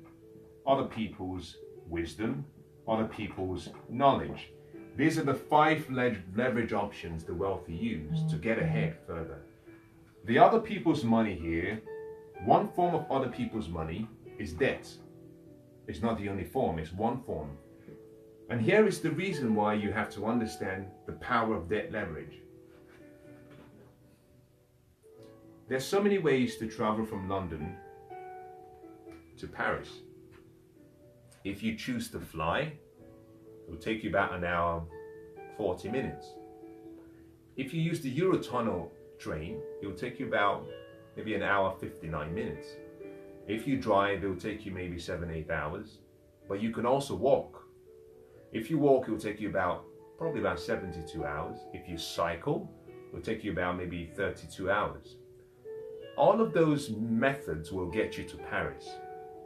other people's wisdom, other people's knowledge. These are the 5 leverage options the wealthy use to get ahead further. The other people's money here, one form of other people's money is debt. It's not the only form, it's one form. And here is the reason why you have to understand the power of debt leverage. There's so many ways to travel from London to Paris. If you choose to fly, it will take you about an hour, 40 minutes. If you use the Eurotunnel train, it will take you about maybe an hour, 59 minutes. If you drive, it will take you maybe 7-8 hours, but you can also walk. If you walk, it will take you probably about 72 hours. If you cycle, it will take you about maybe 32 hours. All of those methods will get you to Paris.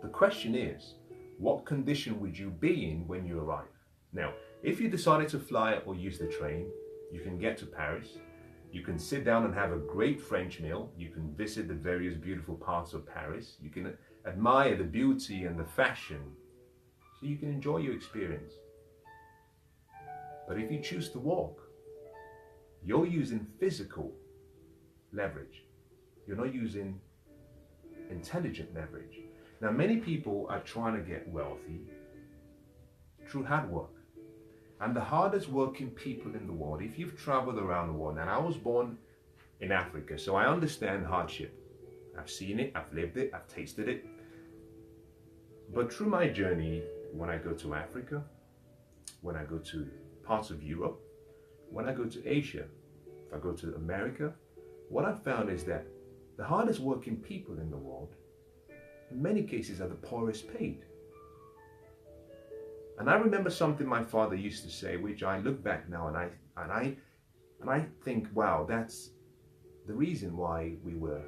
The question is, what condition would you be in when you arrive? Now, if you decided to fly or use the train, you can get to Paris. You can sit down and have a great French meal. You can visit the various beautiful parts of Paris. You can admire the beauty and the fashion. So you can enjoy your experience. But if you choose to walk, you're using physical leverage. You're not using intelligent leverage. Now, many people are trying to get wealthy through hard work. and the hardest working people in the world. If you've traveled around the world, and I was born in Africa, so I understand hardship. I've seen it, I've lived it, I've tasted it. But through my journey, when I go to Africa, when I go to parts of Europe, when I go to Asia, if I go to America, what I've found is that the hardest working people in the world, in many cases, are the poorest paid. And I remember something my father used to say, which I look back now and I think, wow, that's the reason why we were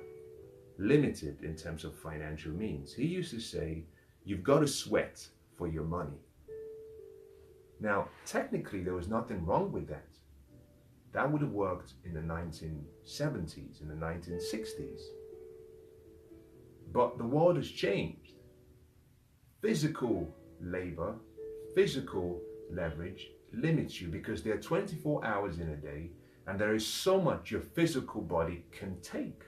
limited in terms of financial means. He used to say, you've got to sweat for your money. Now, technically, there was nothing wrong with that. That would have worked in the 1970s, in the 1960s. But the world has changed. Physical labor, physical leverage limits you because there are 24 hours in a day and there is so much your physical body can take.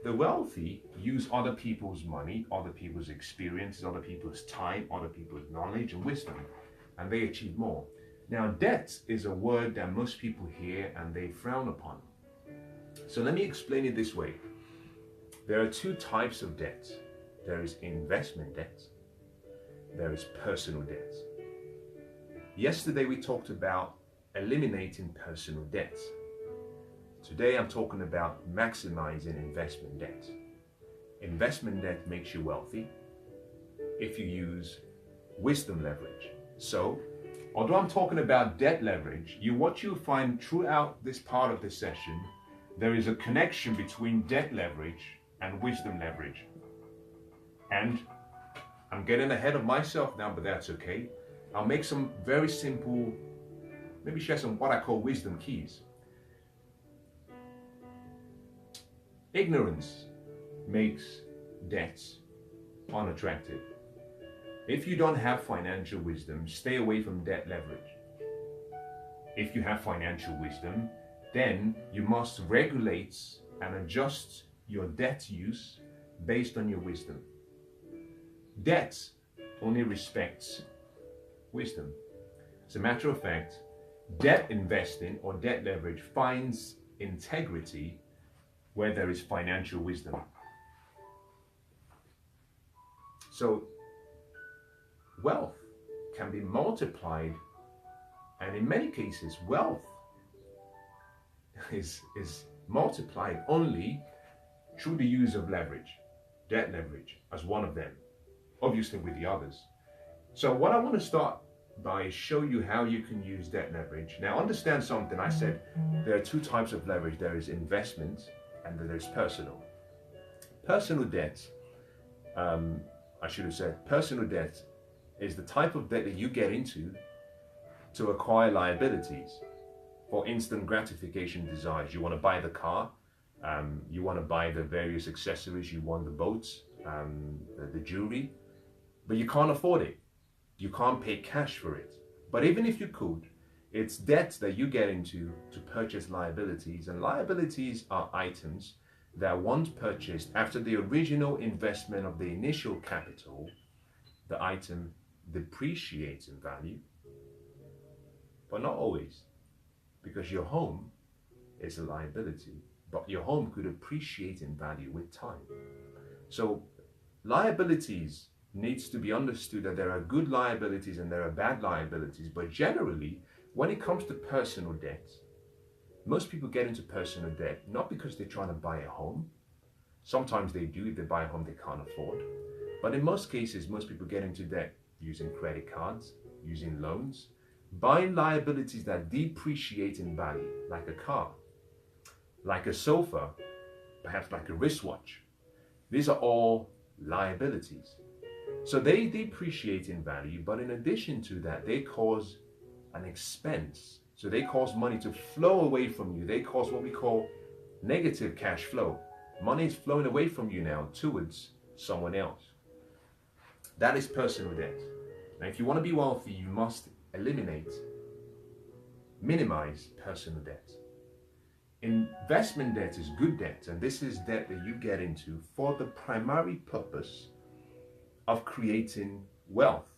The wealthy use other people's money, other people's experiences, other people's time, other people's knowledge and wisdom, and they achieve more. Now, debt is a word that most people hear and they frown upon. So let me explain it this way. There are two types of debt. There is investment debt. There is personal debt. Yesterday we talked about eliminating personal debt. Today I'm talking about maximizing investment debt. Investment debt makes you wealthy if you use wisdom leverage. So, although I'm talking about debt leverage, what you'll find throughout this part of the session, there is a connection between debt leverage and wisdom leverage. And I'm getting ahead of myself now, but that's okay. I'll make some very simple, maybe share some what I call wisdom keys. Ignorance makes debts unattractive. If you don't have financial wisdom, stay away from debt leverage. If you have financial wisdom, then you must regulate and adjust your debt use based on your wisdom. Debt only respects wisdom. As a matter of fact, debt investing or debt leverage finds integrity where there is financial wisdom. So, wealth can be multiplied, and in many cases, wealth is multiplied only through the use of leverage, debt leverage as one of them, obviously with the others. So what I want to start by is show you how you can use debt leverage. Now understand something. I said there are two types of leverage. There is investment and then there's personal. Personal debt, I should have said personal debt is the type of debt that you get into to acquire liabilities for instant gratification desires. You want to buy the car, you want to buy the various accessories, you want the boats, the jewelry, but you can't afford it. You can't pay cash for it. But even if you could, it's debts that you get into to purchase liabilities, and liabilities are items that once purchased after the original investment of the initial capital, the item depreciates in value, but not always, because your home is a liability, but your home could appreciate in value with time. So liabilities needs to be understood that there are good liabilities and there are bad liabilities, but generally, when it comes to personal debt, most people get into personal debt not because they're trying to buy a home. Sometimes they do. If they buy a home they can't afford. But in most cases, most people get into debt using credit cards, using loans, buying liabilities that depreciate in value, like a car, like a sofa, perhaps like a wristwatch. These are all liabilities. So they depreciate in value, but in addition to that, they cause an expense. So they cause money to flow away from you. They cause what we call negative cash flow. Money is flowing away from you now towards someone else. That is personal debt. Now, if you want to be wealthy, you must minimize personal debt. Investment debt is good debt, and this is debt that you get into for the primary purpose of creating wealth,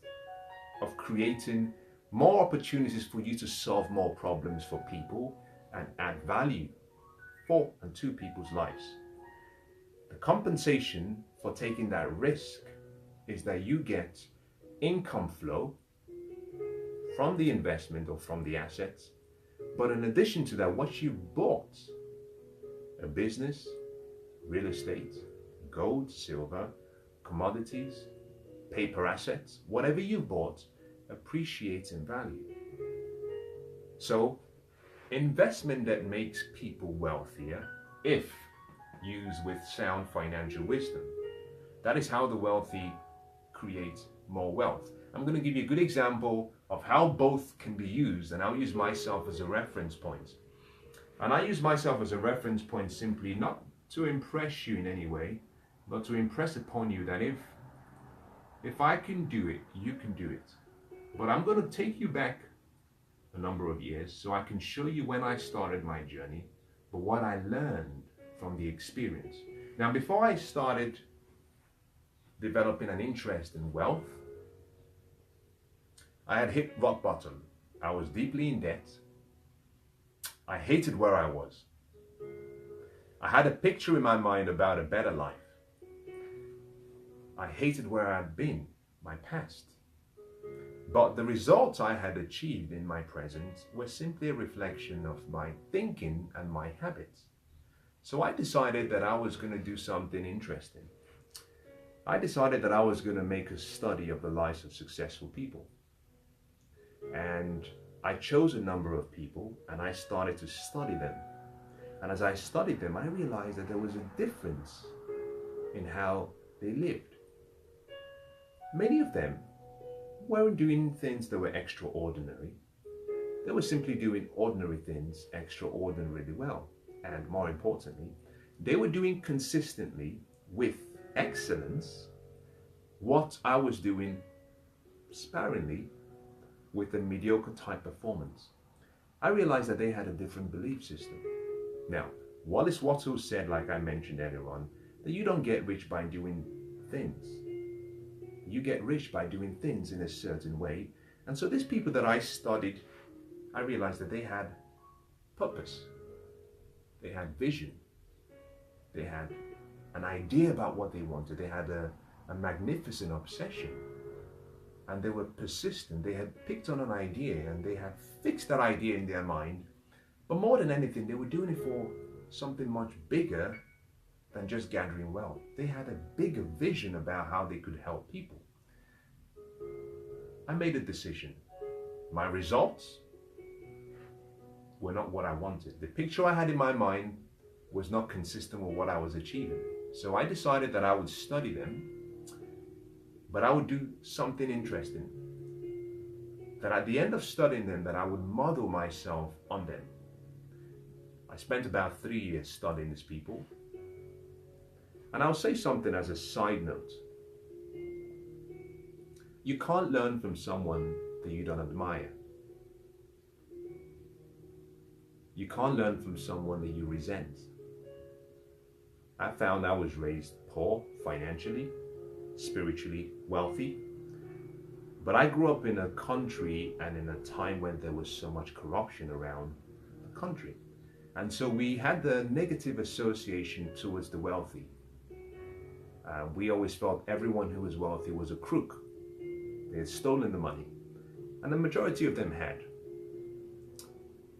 of creating more opportunities for you to solve more problems for people and add value for and to people's lives. The compensation for taking that risk is that you get income flow from the investment or from the assets. But in addition to that, what you bought, a business, real estate, gold, silver, commodities, paper assets, whatever you bought appreciates in value. So investment that makes people wealthier, if used with sound financial wisdom, that is how the wealthy create more wealth. I'm going to give you a good example of how both can be used, and I'll use myself as a reference point. And I use myself as a reference point simply not to impress you in any way, but to impress upon you that if I can do it, you can do it. But I'm going to take you back a number of years so I can show you when I started my journey, but what I learned from the experience. Now, before I started developing an interest in wealth, I had hit rock bottom. I was deeply in debt. I hated where I was. I had a picture in my mind about a better life. I hated where I'd been, my past. But the results I had achieved in my present were simply a reflection of my thinking and my habits. So I decided that I was going to do something interesting. I decided that I was going to make a study of the lives of successful people. And I chose a number of people and I started to study them. And as I studied them, I realized that there was a difference in how they lived. Many of them weren't doing things that were extraordinary. They were simply doing ordinary things extraordinarily well. And more importantly, they were doing consistently with excellence what I was doing sparingly with a mediocre type performance. I realized that they had a different belief system. Now, Wallace Wattle said, like I mentioned earlier on, that you don't get rich by doing things. You get rich by doing things in a certain way. And so these people that I studied, I realized that they had purpose. They had vision. They had an idea about what they wanted. They had a magnificent obsession. And they were persistent. They had picked on an idea and they had fixed that idea in their mind. But more than anything, they were doing it for something much bigger than just gathering wealth. They had a bigger vision about how they could help people. I made a decision. My results were not what I wanted. The picture I had in my mind was not consistent with what I was achieving. So I decided that I would study them, but I would do something interesting. That at the end of studying them, that I would model myself on them. I spent about 3 years studying these people. And I'll say something as a side note. You can't learn from someone that you don't admire. You can't learn from someone that you resent. I found I was raised poor financially, spiritually wealthy, but I grew up in a country and in a time when there was so much corruption around the country. And so we had the negative association towards the wealthy. We always felt everyone who was wealthy was a crook. They had stolen the money. And the majority of them had.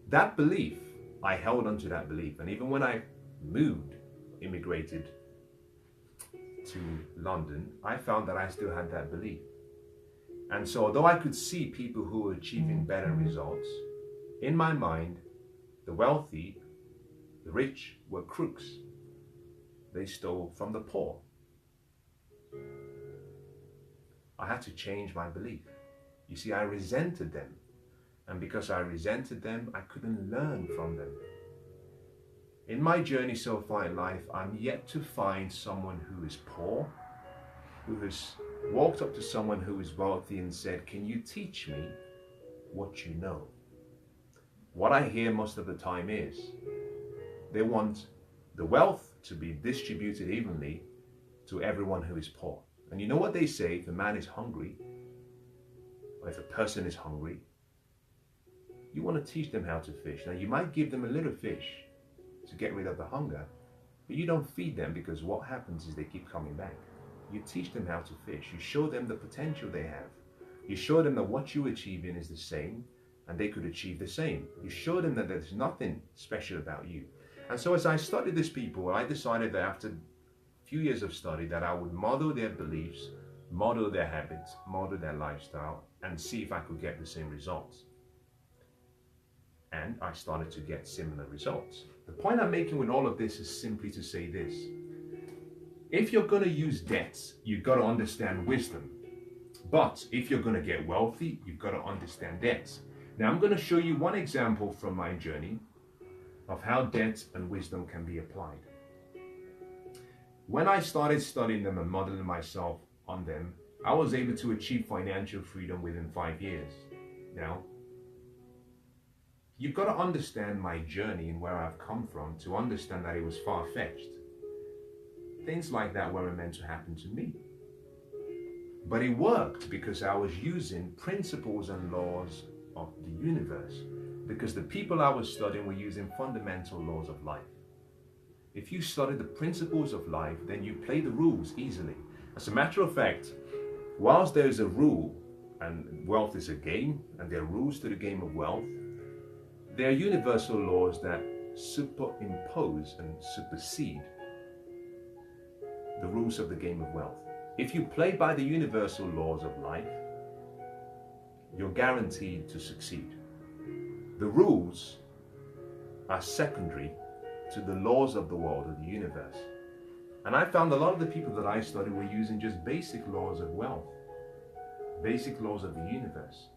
That belief, I held onto that belief. And even when I immigrated to London, I found that I still had that belief. And so although I could see people who were achieving better results, in my mind, the wealthy, the rich were crooks. They stole from the poor. I had to change my belief. You see, I resented them. And because I resented them, I couldn't learn from them. In my journey so far in life, I'm yet to find someone who is poor, who has walked up to someone who is wealthy and said, "Can you teach me what you know?" What I hear most of the time is, they want the wealth to be distributed evenly to everyone who is poor. And you know what they say, if a man is hungry, or if a person is hungry, You want to teach them how to fish. Now, you might give them a little fish to get rid of the hunger, but you don't feed them, because what happens is they keep coming back. You teach them how to fish. You show them the potential they have. You show them that what you're achieving is the same, and they could achieve the same. You show them that there's nothing special about you. And so as I studied these people, I decided that after a few years of study that I would model their beliefs, model their habits, model their lifestyle, and see if I could get the same results. And I started to get similar results. The point I'm making with all of this is simply to say this. If you're going to use debts, you've got to understand wisdom. But if you're going to get wealthy, you've got to understand debts. Now I'm going to show you one example from my journey of how debt and wisdom can be applied. When I started studying them and modeling myself on them, I was able to achieve financial freedom within 5 years. Now, you've got to understand my journey and where I've come from to understand that it was far-fetched. Things like that weren't meant to happen to me. But it worked because I was using principles and laws of the universe, because the people I was studying were using fundamental laws of life. If you study the principles of life, then you play the rules easily. As a matter of fact, whilst there is a rule, and wealth is a game, and there are rules to the game of wealth, there are universal laws that superimpose and supersede the rules of the game of wealth. If you play by the universal laws of life, you're guaranteed to succeed. The rules are secondary to the laws of the world, of the universe. And I found a lot of the people that I studied were using just basic laws of wealth, basic laws of the universe.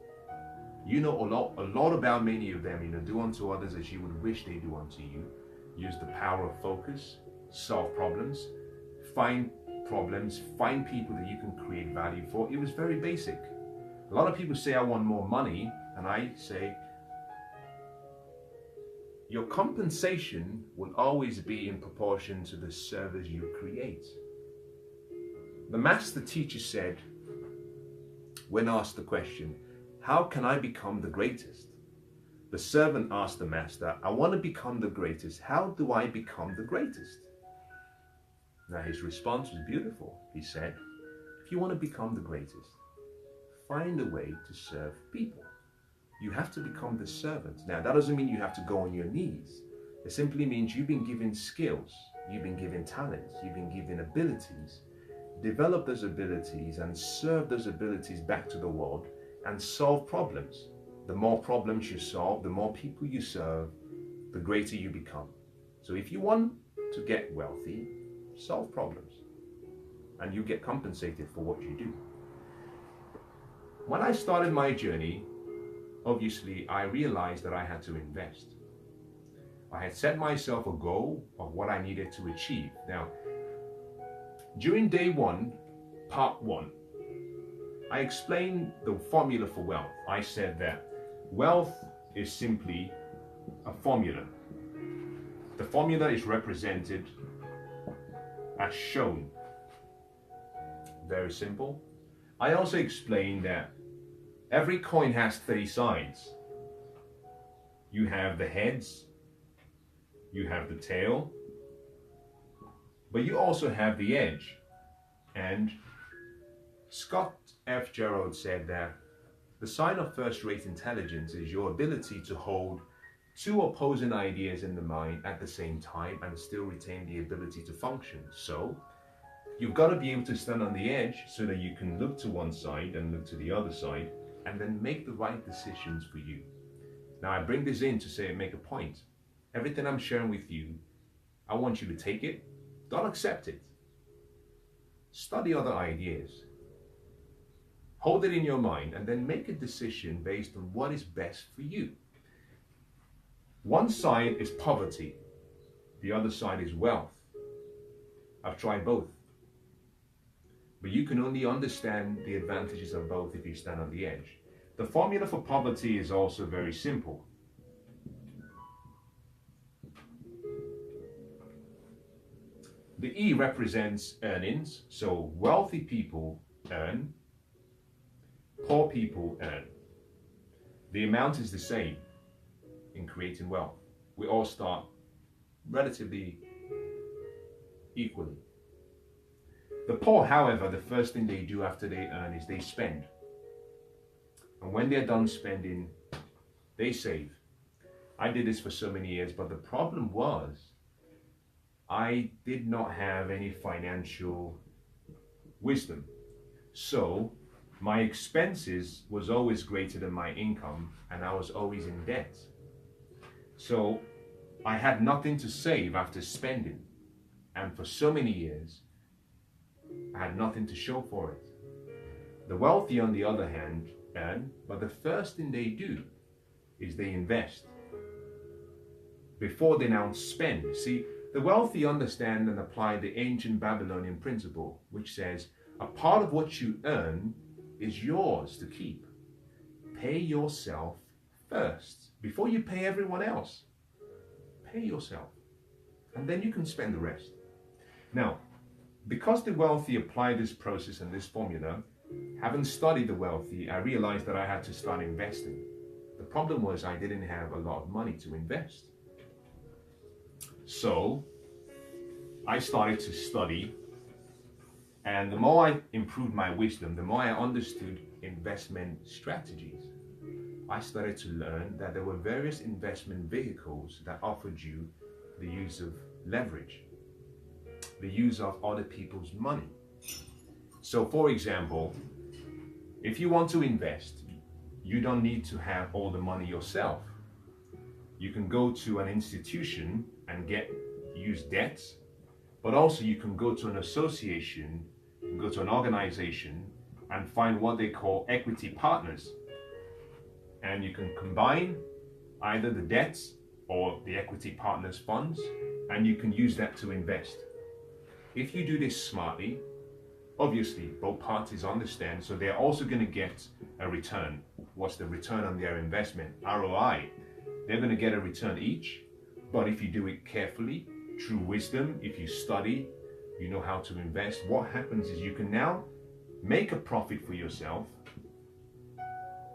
You know a lot about many of them. Do unto others as you would wish they do unto you. Use the power of focus, solve problems, find people that you can create value for. It was very basic. A lot of people say, I want more money, and I say, your compensation will always be in proportion to the service you create. The master teacher said, when asked the question, how can I become the greatest? The servant asked the master, I want to become the greatest. How do I become the greatest? Now his response was beautiful. He said, if you want to become the greatest, find a way to serve people. You have to become the servant. Now that doesn't mean you have to go on your knees. It simply means you've been given skills, you've been given talents, you've been given abilities. Develop those abilities and serve those abilities back to the world and solve problems. The more problems you solve, the more people you serve, the greater you become. So if you want to get wealthy, solve problems and you get compensated for what you do. When I started my journey, obviously I realized that I had to invest. I had set myself a goal of what I needed to achieve. Now, during day one, part one, I explained the formula for wealth. I said that wealth is simply a formula. The formula is represented as shown. Very simple. I also explained that every coin has 3 sides. You have the heads, you have the tail, but you also have the edge. And Scott F. Gerald said that the sign of first-rate intelligence is your ability to hold 2 opposing ideas in the mind at the same time and still retain the ability to function. So you've got to be able to stand on the edge so that you can look to one side and look to the other side and then make the right decisions for you. Now I bring this in to make a point. Everything I'm sharing with you, I want you to take it, don't accept it. Study other ideas. Hold it in your mind and then make a decision based on what is best for you. One side is poverty, the other side is wealth. I've tried both. But you can only understand the advantages of both if you stand on the edge. The formula for poverty is also very simple. The E represents earnings, so wealthy people earn, poor people earn. The amount is the same. in creating wealth. We all start relatively equally. The poor, however, the first thing they do after they earn is they spend. And when they're done spending, they save. I did this for so many years, but the problem was I did not have any financial wisdom. So my expenses was always greater than my income, and I was always in debt. So I had nothing to save after spending. And for so many years, I had nothing to show for it. The wealthy, on the other hand, earn, but the first thing they do is they invest before they now spend. See, the wealthy understand and apply the ancient Babylonian principle, which says a part of what you earn is yours to keep. Pay yourself first before you pay everyone else. Pay yourself, and then you can spend the rest. Now, because the wealthy apply this process and this formula, having studied the wealthy, I realized that I had to start investing. The problem was I didn't have a lot of money to invest. So I started to study, and the more I improved my wisdom, the more I understood investment strategies. I started to learn that there were various investment vehicles that offered you the use of leverage, the use of other people's money. So for example, if you want to invest, you don't need to have all the money yourself. You can go to an institution and use debts, but also you can go to an association, you can go to an organization and find what they call equity partners. And you can combine either the debts or the equity partners funds, and you can use that to invest. If you do this smartly, obviously both parties understand, so they're also going to get a return. What's the return on their investment? ROI. They're going to get a return each, but if you do it carefully, through wisdom, if you study, you know how to invest, what happens is you can now make a profit for yourself,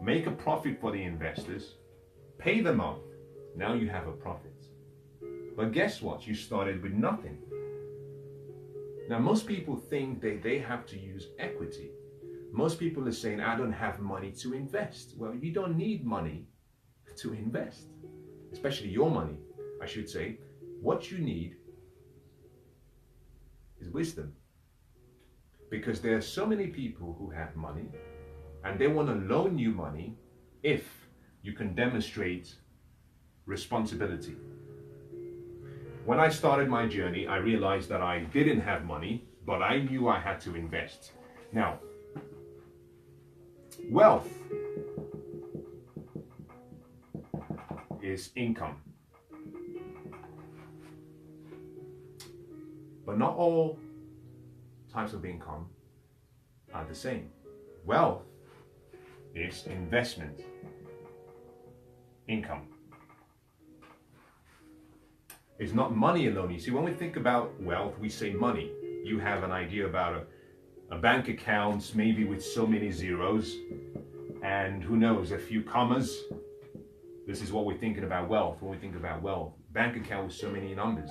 make a profit for the investors, pay them off. Now you have a profit. But guess what? You started with nothing. Now, most people think they have to use equity. Most people are saying, I don't have money to invest. Well, you don't need money to invest, especially your money, I should say. What you need is wisdom. Because there are so many people who have money and they want to loan you money if you can demonstrate responsibility. When I started my journey, I realized that I didn't have money, but I knew I had to invest. Now, wealth is income. But not all types of income are the same. Wealth is investment income. It's not money alone. You see, when we think about wealth, we say money. You have an idea about a bank account, maybe with so many zeros, and who knows, a few commas. This is what we're thinking about wealth. When we think about wealth, bank account with so many numbers,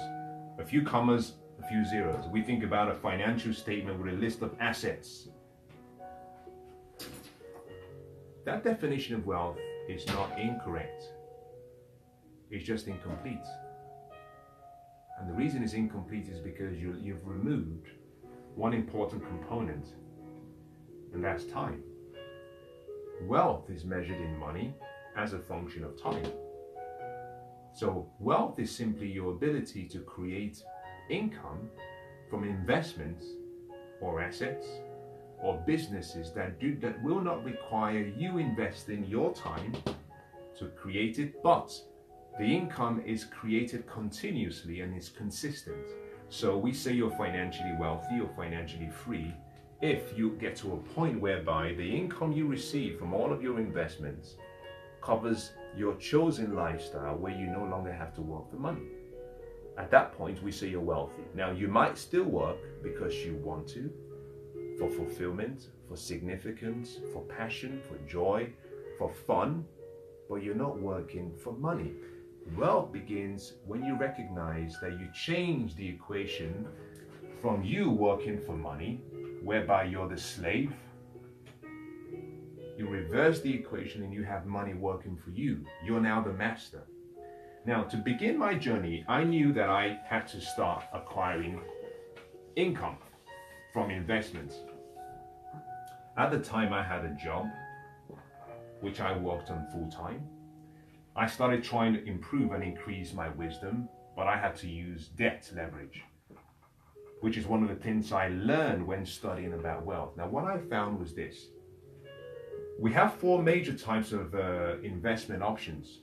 a few commas, a few zeros. We think about a financial statement with a list of assets. That definition of wealth is not incorrect. It's just incomplete. And the reason it's incomplete is because you've removed one important component, and that's time. Wealth is measured in money as a function of time. So wealth is simply your ability to create income from investments or assets or businesses that will not require you investing your time to create it, but the income is created continuously and is consistent. So we say you're financially wealthy or financially free if you get to a point whereby the income you receive from all of your investments covers your chosen lifestyle, where you no longer have to work for money. At that point, we say you're wealthy. Now, you might still work because you want to, for fulfillment, for significance, for passion, for joy, for fun, but you're not working for money. Wealth begins when you recognize that you change the equation from you working for money, whereby you're the slave. You reverse the equation and you have money working for you. You're now the master. Now, to begin my journey, I knew that I had to start acquiring income from investments. At the time, I had a job, which I worked on full time. I started trying to improve and increase my wisdom, but I had to use debt leverage, which is one of the things I learned when studying about wealth. Now, what I found was this. We have four major types of investment options.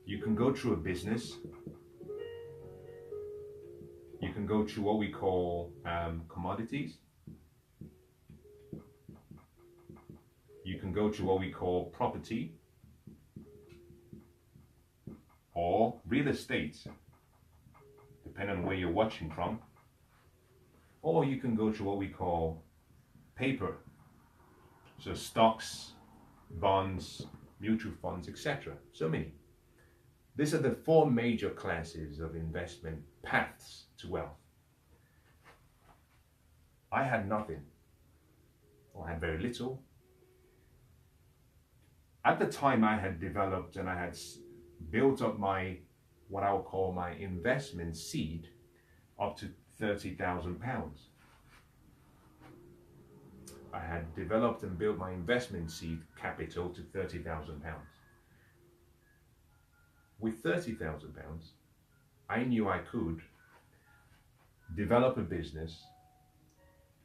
You can go through a business. You can go through what we call commodities. You can go through what we call property or real estate, depending on where you're watching from. Or you can go through what we call paper. So stocks, bonds, mutual funds, etc. So many. These are the four major classes of investment paths to wealth. I had nothing, or I had very little. At the time, I had developed and I had built up my, what I would call my investment seed, up to £30,000. I had developed and built my investment seed capital to £30,000. With £30,000, I knew I could develop a business,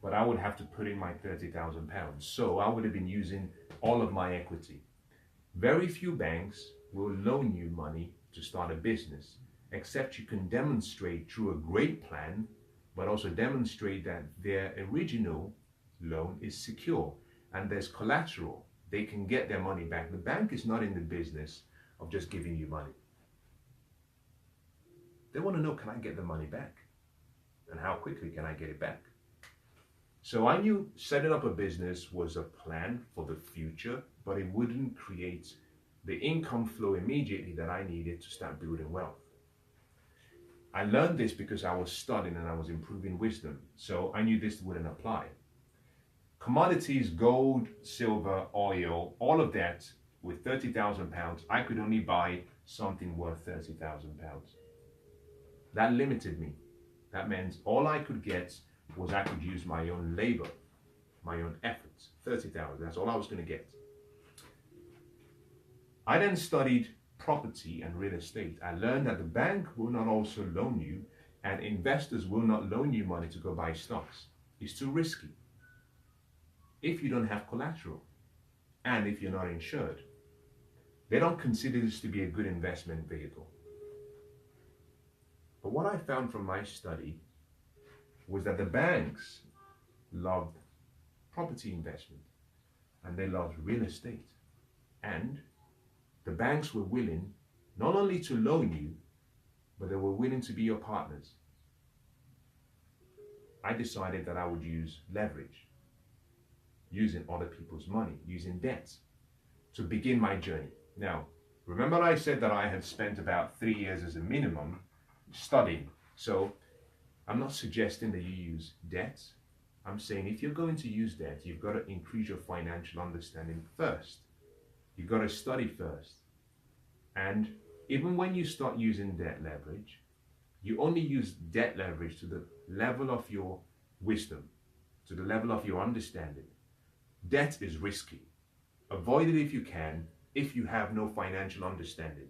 but I would have to put in my £30,000. So I would have been using all of my equity. Very few banks will loan you money to start a business, except you can demonstrate through a great plan, but also demonstrate that their original loan is secure and there's collateral. They can get their money back. The bank is not in the business of just giving you money. They want to know, can I get the money back? And how quickly can I get it back? So I knew setting up a business was a plan for the future, but it wouldn't create the income flow immediately that I needed to start building wealth. I learned this because I was studying and I was improving wisdom. So I knew this wouldn't apply. Commodities, gold, silver, oil, all of that, with £30,000, I could only buy something worth £30,000. That limited me. That meant all I could get was I could use my own labor, my own efforts. 30,000, that's all I was going to get. I then studied property and real estate. I learned that the bank will not also loan you, and investors will not loan you money to go buy stocks. It's too risky if you don't have collateral and if you're not insured. They don't consider this to be a good investment vehicle. But what I found from my study was that the banks loved property investment and they loved real estate. And the banks were willing not only to loan you, but they were willing to be your partners. I decided that I would use leverage, using other people's money, using debt to begin my journey. Now, remember I said that I had spent about 3 years as a minimum studying. So I'm not suggesting that you use debt. I'm saying if you're going to use debt, you've got to increase your financial understanding first. You've got to study first. And even when you start using debt leverage, you only use debt leverage to the level of your wisdom, to the level of your understanding. Debt is risky. Avoid it if you can, if you have no financial understanding.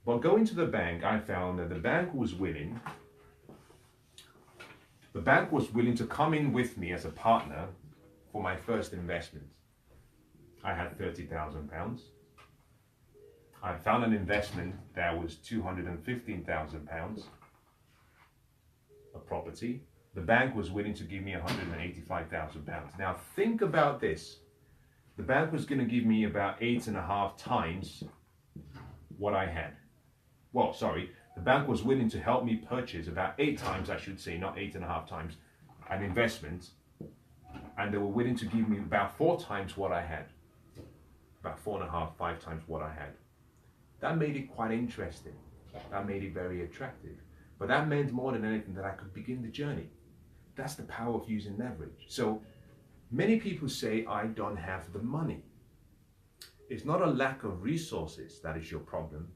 But going to the bank, I found that the bank was willing to come in with me as a partner for my first investment. I had £30,000. I found an investment that was £215,000, a property. The bank was willing to give me £185,000. Now think about this. The bank was going to give me about 8.5 times what I had. Well, sorry, the bank was willing to help me purchase about 8 times, I should say, not 8.5 times, an investment. And they were willing to give me about 4 times what I had. About 4.5, 5 times what I had. That made it quite interesting. That made it very attractive. But that meant more than anything that I could begin the journey. That's the power of using leverage. So many people say, I don't have the money. It's not a lack of resources that is your problem.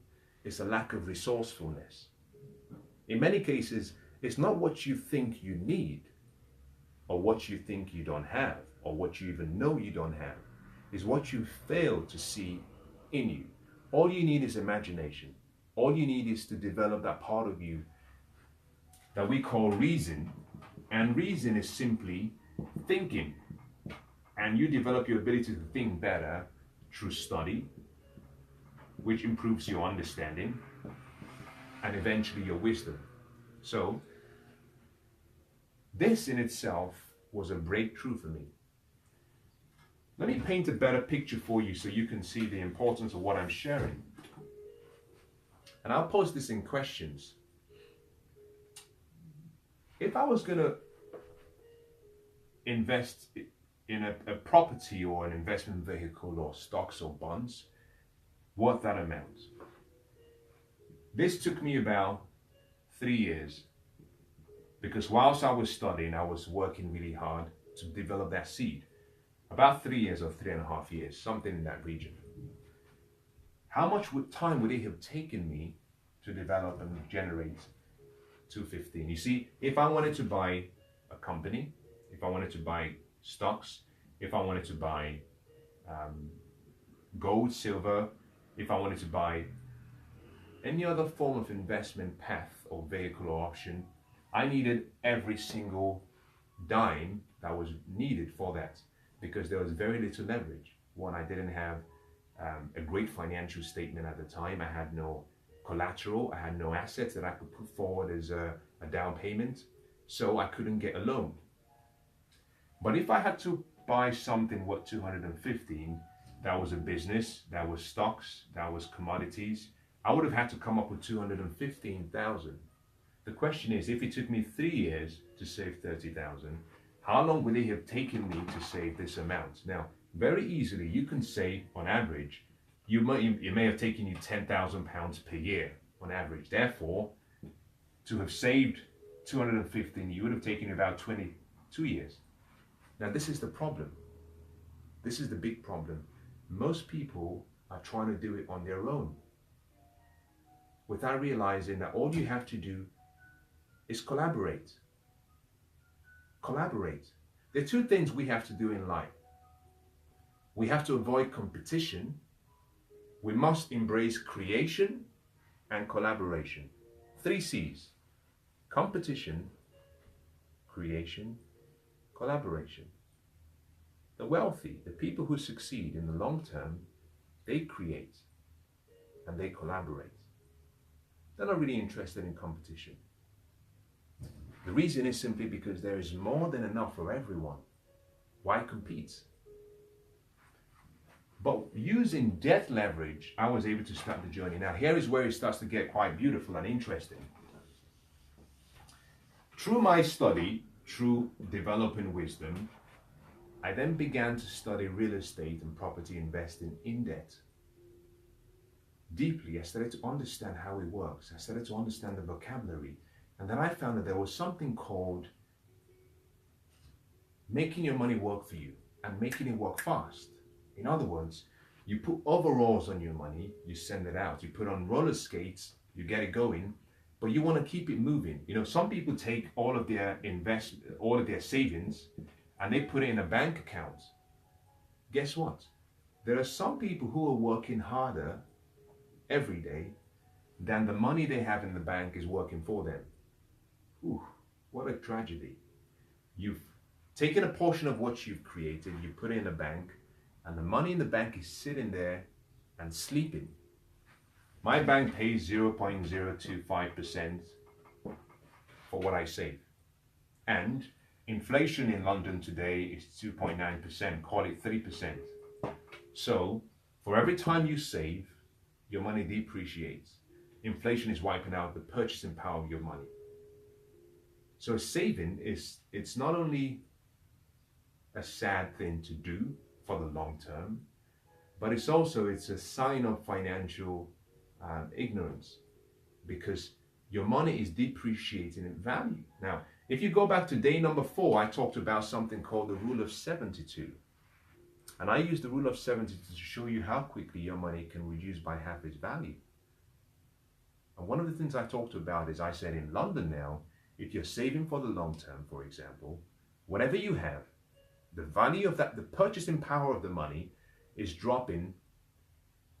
It's a lack of resourcefulness. In many cases, it's not what you think you need, or what you think you don't have, or what you even know you don't have. It's what you fail to see in you. All you need is imagination. All you need is to develop that part of you that we call reason. And reason is simply thinking. And you develop your ability to think better through study, which improves your understanding and eventually your wisdom. So this in itself was a breakthrough for me. Let me paint a better picture for you so you can see the importance of what I'm sharing. And I'll pose this in questions. If I was going to invest in a property or an investment vehicle or stocks or bonds, what that amount? This took me about 3 years, because whilst I was studying, I was working really hard to develop that seed. About 3 years or 3.5 years, something in that region. How much time would it have taken me to develop and generate 215? You see, if I wanted to buy a company, if I wanted to buy stocks, if I wanted to buy gold, silver, if I wanted to buy any other form of investment path or vehicle or option, I needed every single dime that was needed for that, because there was very little leverage. One, I didn't have a great financial statement at the time. I had no collateral. I had no assets that I could put forward as a down payment, so I couldn't get a loan. But if I had to buy something worth 215, that was a business, that was stocks, that was commodities, I would have had to come up with 215,000. The question is, if it took me 3 years to save 30,000, how long would it have taken me to save this amount? Now, very easily, you can say on average, it may have taken you £10,000 per year on average. Therefore, to have saved 215, you would have taken about 22 years. Now, this is the problem. This is the big problem. Most people are trying to do it on their own, without realizing that all you have to do is collaborate. Collaborate. There are two things we have to do in life. We have to avoid competition. We must embrace creation and collaboration. 3 C's. Competition, creation, collaboration. The wealthy, the people who succeed in the long term, they create and they collaborate. They're not really interested in competition. The reason is simply because there is more than enough for everyone. Why compete? But using debt leverage, I was able to start the journey. Now, here is where it starts to get quite beautiful and interesting. Through my study, through developing wisdom, I then began to study real estate and property investing in debt. Deeply, I started to understand how it works. I started to understand the vocabulary. And then I found that there was something called making your money work for you and making it work fast. In other words, you put overalls on your money, you send it out. You put on roller skates, you get it going, but you want to keep it moving. You know, some people take all of their savings and they put it in a bank account. Guess what? There are some people who are working harder every day than the money they have in the bank is working for them. Ooh, what a tragedy. You've taken a portion of what you've created, you put it in a bank, and the money in the bank is sitting there and sleeping. My bank pays 0.025% for what I save. And inflation in London today is 2.9%, call it 3%. So for every time you save, your money depreciates. Inflation is wiping out the purchasing power of your money. So saving it's not only a sad thing to do for the long term, but it's a sign of financial ignorance, because your money is depreciating in value. Now, if you go back to day number 4, I talked about something called the rule of 72. And I used the rule of 72 to show you how quickly your money can reduce by half its value. And one of the things I talked about is I said in London now, if you're saving for the long term, for example, whatever you have, the value of that, the purchasing power of the money is dropping.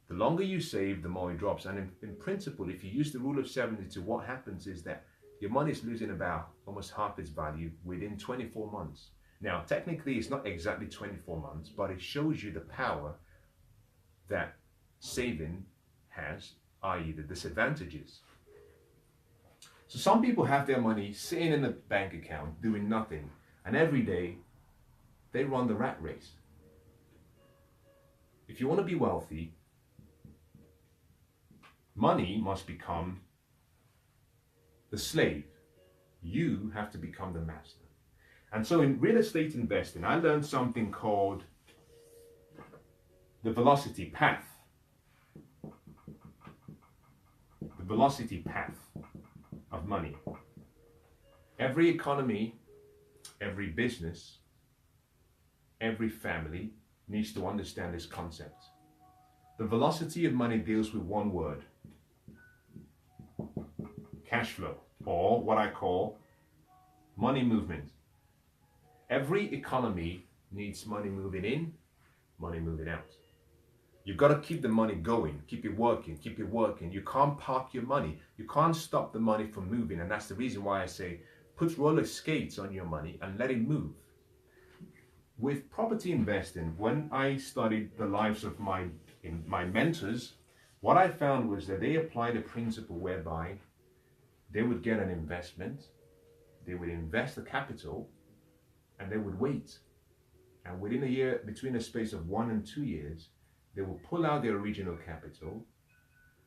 The longer you save, the more it drops. And in principle, if you use the rule of 72, what happens is that your money is losing about almost half its value within 24 months. Now, technically, it's not exactly 24 months, but it shows you the power that saving has, i.e. the disadvantages. So some people have their money sitting in a bank account doing nothing, and every day they run the rat race. If you want to be wealthy, money must become the slave. You have to become the master. And so in real estate investing, I learned something called the velocity path. The velocity path of money. Every economy, every business, every family needs to understand this concept. The velocity of money deals with one word: cash flow, or what I call money movement. Every economy needs money moving in, money moving out. You've got to keep the money going, keep it working, keep it working. You can't park your money. You can't stop the money from moving. And that's the reason why I say put roller skates on your money and let it move. With property investing, when I studied the lives of my mentors, what I found was that they applied a principle whereby they would get an investment, they would invest the capital, and they would wait. And within a year, between a space of 1 and 2 years, they will pull out their original capital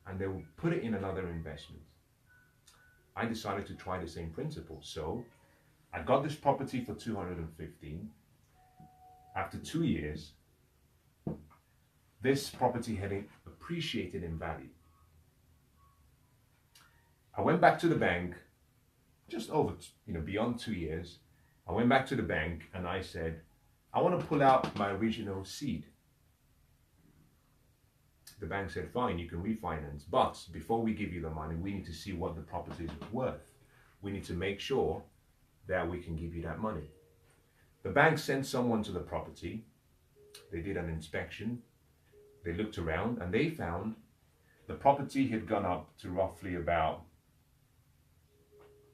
and they will put it in another investment. I decided to try the same principle. So I got this property for 215. After 2 years, this property had appreciated in value. I went back to the bank, just over, beyond 2 years. I went back to the bank and I said, I want to pull out my original seed. The bank said, fine, you can refinance, but before we give you the money, we need to see what the property is worth. We need to make sure that we can give you that money. The bank sent someone to the property. They did an inspection. They looked around and they found the property had gone up to roughly about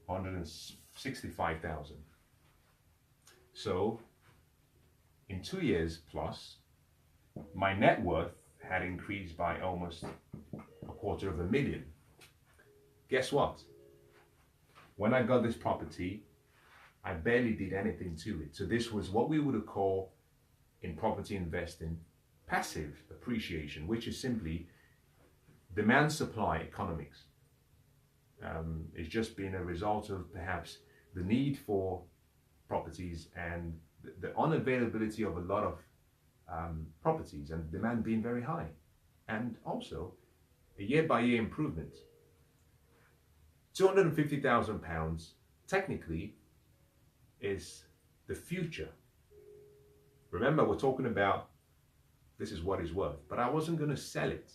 165,000. So in 2 years plus, my net worth had increased by almost $250,000. Guess what? When I got this property, I barely did anything to it. So this was what we would call in property investing passive appreciation, which is simply demand-supply economics. It's just been a result of perhaps the need for properties and the unavailability of a lot of properties and demand being very high, and also a year-by-year improvement. £250,000 technically is the future. Remember, we're talking about this is what it's worth, but I wasn't going to sell it.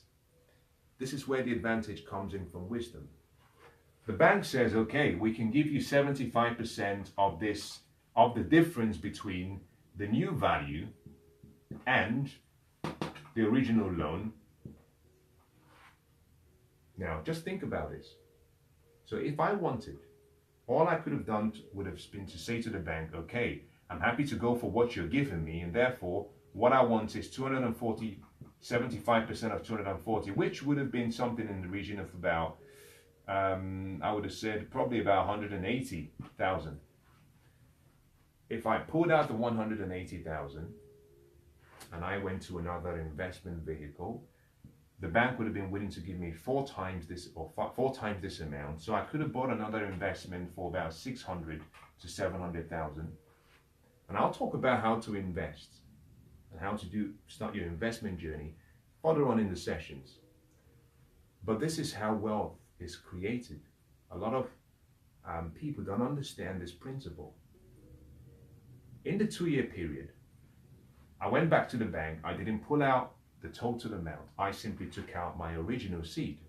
This is where the advantage comes in from wisdom. The bank says, okay, we can give you 75% of this, of the difference between the new value and the original loan. Now, just think about this. So if I wanted, all I could have done would have been to say to the bank, okay, I'm happy to go for what you're giving me, and therefore what I want is 240, 75% of 240, which would have been something in the region of about, I would have said probably about 180,000. If I pulled out the 180,000 and I went to another investment vehicle, the bank would have been willing to give me 4 times this or 4 times this amount. So I could have bought another investment for about 600 to 700,000. And I'll talk about how to invest and how to start your investment journey further on in the sessions. But this is how wealth is created. A lot of people don't understand this principle. In the 2-year period, I went back to the bank. I didn't pull out the total amount. I simply took out my original seed.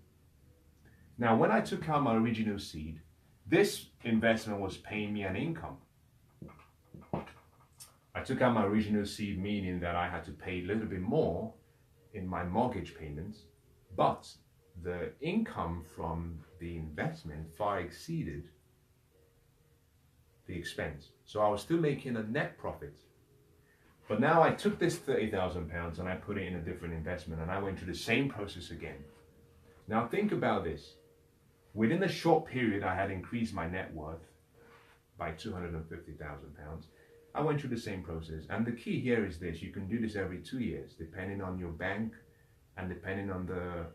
Now, when I took out my original seed, this investment was paying me an income. I took out my original seed, meaning that I had to pay a little bit more in my mortgage payments, but the income from the investment far exceeded the expense. So I was still making a net profit. But now I took this £30,000 and I put it in a different investment, and I went through the same process again. Now think about this. Within a short period, I had increased my net worth by £250,000. I went through the same process. And the key here is this: you can do this every 2 years, depending on your bank and depending on the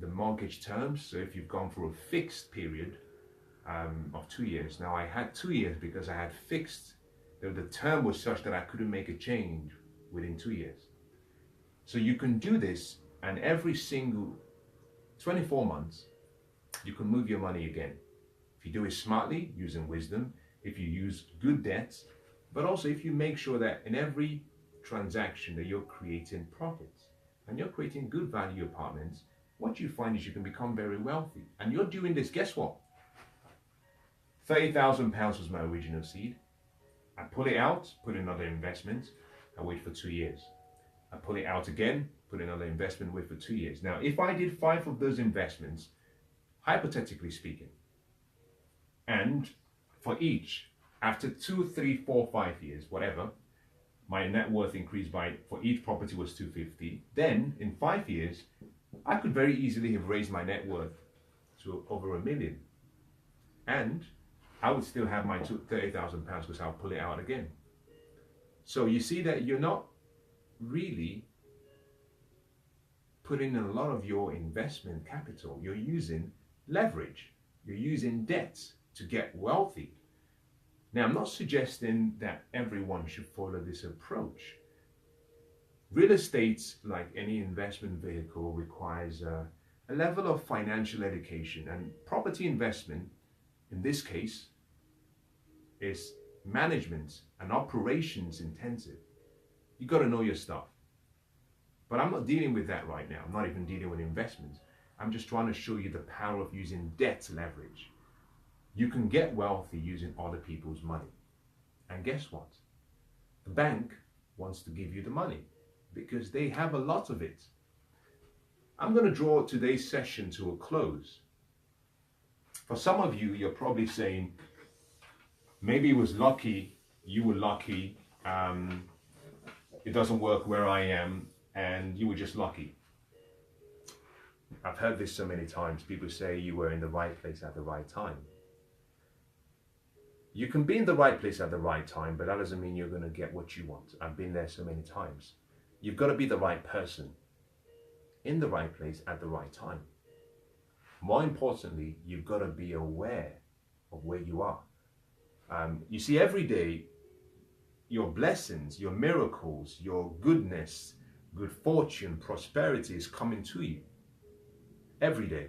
mortgage terms. So if you've gone for a fixed period of 2 years, now I had 2 years because I had fixed, the term was such that I couldn't make a change within 2 years. So you can do this, and every single 24 months, you can move your money again. If you do it smartly, using wisdom, if you use good debts, but also if you make sure that in every transaction that you're creating profits and you're creating good value apartments, what you find is you can become very wealthy. And you're doing this, guess what? £30,000 was my original seed. I pull it out, put in another investment, I wait for 2 years. I pull it out again, put in another investment, wait for 2 years. Now, if I did 5 of those investments, hypothetically speaking, and for each, after 2, 3, 4, 5 years, whatever, my net worth increased by, for each property was 250, then in 5 years, I could very easily have raised my net worth to over £1 million. And I would still have my £30,000 because I'll pull it out again. So you see that you're not really putting in a lot of your investment capital. You're using leverage. You're using debt to get wealthy. Now, I'm not suggesting that everyone should follow this approach. Real estate, like any investment vehicle, requires a level of financial education, and property investment, in this case, is management and operations intensive. You got to know your stuff. But I'm not dealing with that right now. I'm not even dealing with investments. I'm just trying to show you the power of using debt leverage. You can get wealthy using other people's money. And guess what? The bank wants to give you the money because they have a lot of it. I'm going to draw today's session to a close. For some of you, you're probably saying, maybe it was lucky, you were lucky, it doesn't work where I am, and you were just lucky. I've heard this so many times. People say you were in the right place at the right time. You can be in the right place at the right time, but that doesn't mean you're going to get what you want. I've been there so many times. You've got to be the right person in the right place at the right time. More importantly, you've got to be aware of where you are. You see, every day, your blessings, your miracles, your goodness, good fortune, prosperity is coming to you every day,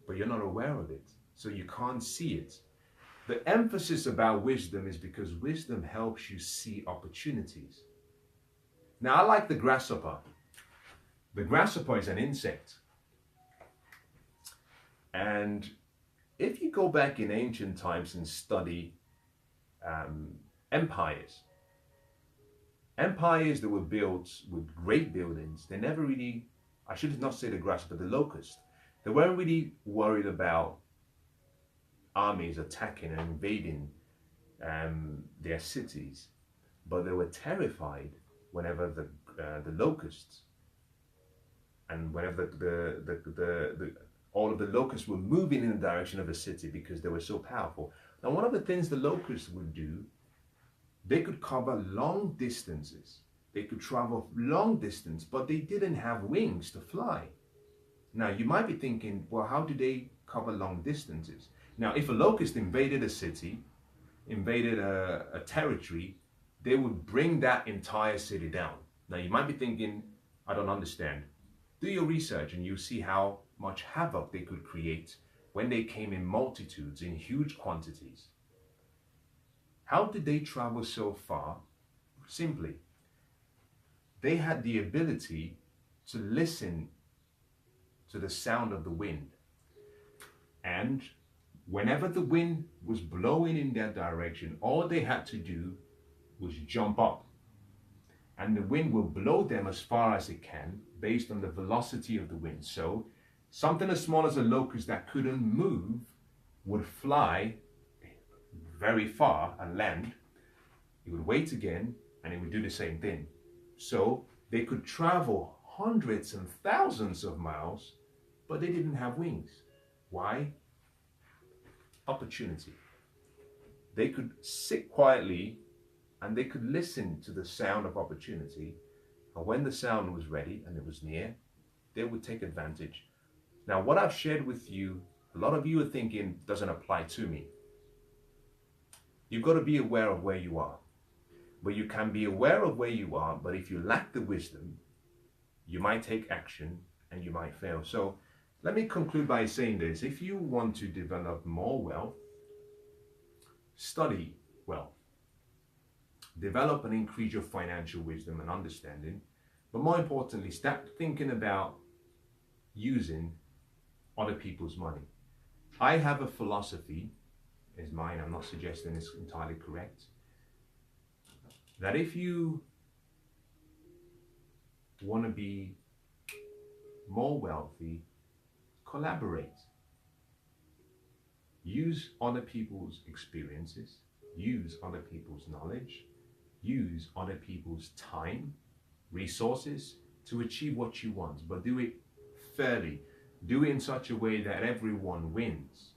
but you're not aware of it, so you can't see it. The emphasis about wisdom is because wisdom helps you see opportunities. Now, I like the grasshopper. The grasshopper is an insect. And if you go back in ancient times and study empires that were built with great buildings, they never really, I should not say the grasshopper, the locust. They weren't really worried about armies attacking and invading their cities, but they were terrified whenever the locusts and whenever all of the locusts were moving in the direction of the city because they were so powerful. Now, one of the things the locusts would do, they could cover long distances. They could travel long distance, but they didn't have wings to fly. Now, you might be thinking, well, how do they cover long distances? Now, if a locust invaded a city, invaded a territory, they would bring that entire city down. Now, you might be thinking, I don't understand. Do your research and you'll see how much havoc they could create when they came in multitudes, in huge quantities. How did they travel so far? Simply, they had the ability to listen to the sound of the wind. And whenever the wind was blowing in their direction, all they had to do was jump up. And the wind will blow them as far as it can based on the velocity of the wind. So something as small as a locust that couldn't move would fly very far and land. It would wait again and it would do the same thing. So they could travel hundreds and thousands of miles, but they didn't have wings. Why? Opportunity. They could sit quietly and they could listen to the sound of opportunity. And when the sound was ready and it was near, they would take advantage. Now, what I've shared with you, a lot of you are thinking doesn't apply to me. You've got to be aware of where you are. But you can be aware of where you are, but if you lack the wisdom, you might take action and you might fail. So let me conclude by saying this. If you want to develop more wealth, study wealth. Develop and increase your financial wisdom and understanding. But more importantly, start thinking about using other people's money. I have a philosophy, is mine, I'm not suggesting it's entirely correct, that if you want to be more wealthy, collaborate. Use other people's experiences, use other people's knowledge, use other people's time, resources to achieve what you want, but do it fairly. Do it in such a way that everyone wins.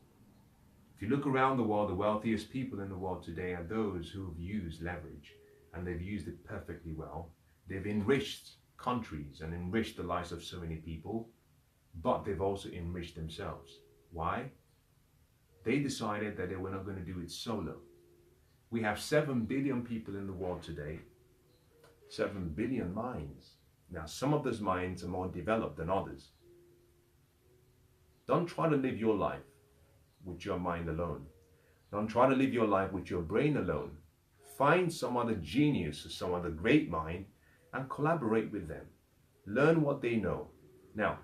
If you look around the world, the wealthiest people in the world today are those who have used leverage, and they've used it perfectly well. They've enriched countries and enriched the lives of so many people, but they've also enriched themselves. Why? They decided that they were not going to do it solo. We have 7 billion people in the world today, 7 billion minds. Now, some of those minds are more developed than others. Don't try to live your life with your mind alone. Don't try to live your life with your brain alone. Find some other genius or some other great mind and collaborate with them. Learn what they know. Now,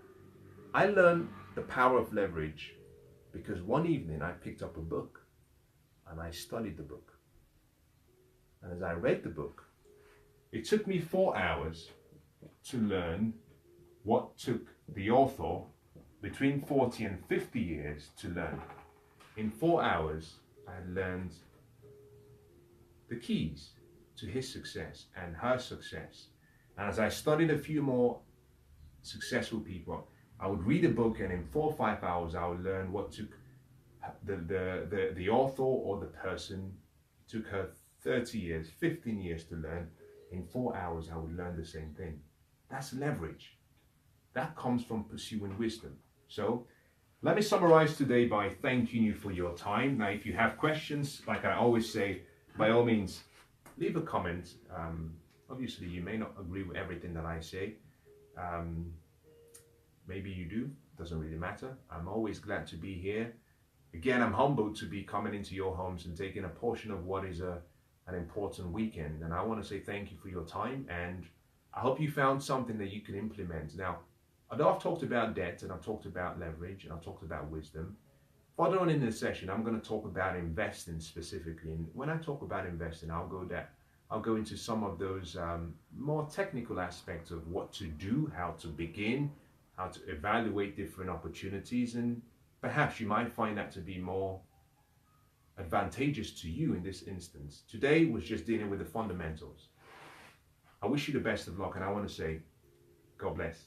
I learned the power of leverage because one evening I picked up a book and I studied the book. And as I read the book, it took me 4 hours to learn what took the author between 40 and 50 years to learn. In 4 hours, I learned the keys to his success and her success. And as I studied a few more successful people, I would read a book, and in 4 or 5 hours, I would learn what took the author or the person. It took her 30 years, 15 years to learn. In 4 hours, I would learn the same thing. That's leverage. That comes from pursuing wisdom. So let me summarize today by thanking you for your time. Now, if you have questions, like I always say, by all means, leave a comment. Obviously, you may not agree with everything that I say. Maybe you do. Doesn't really matter. I'm always glad to be here. Again, I'm humbled to be coming into your homes and taking a portion of what is an important weekend. And I want to say thank you for your time. And I hope you found something that you can implement. Now, although I've talked about debt and I've talked about leverage and I've talked about wisdom, further on in this session, I'm going to talk about investing specifically. And when I talk about investing, I'll go into some of those more technical aspects of what to do, how to begin, how to evaluate different opportunities, and perhaps you might find that to be more advantageous to you in this instance. Today was just dealing with the fundamentals. I wish you the best of luck, and I want to say, God bless.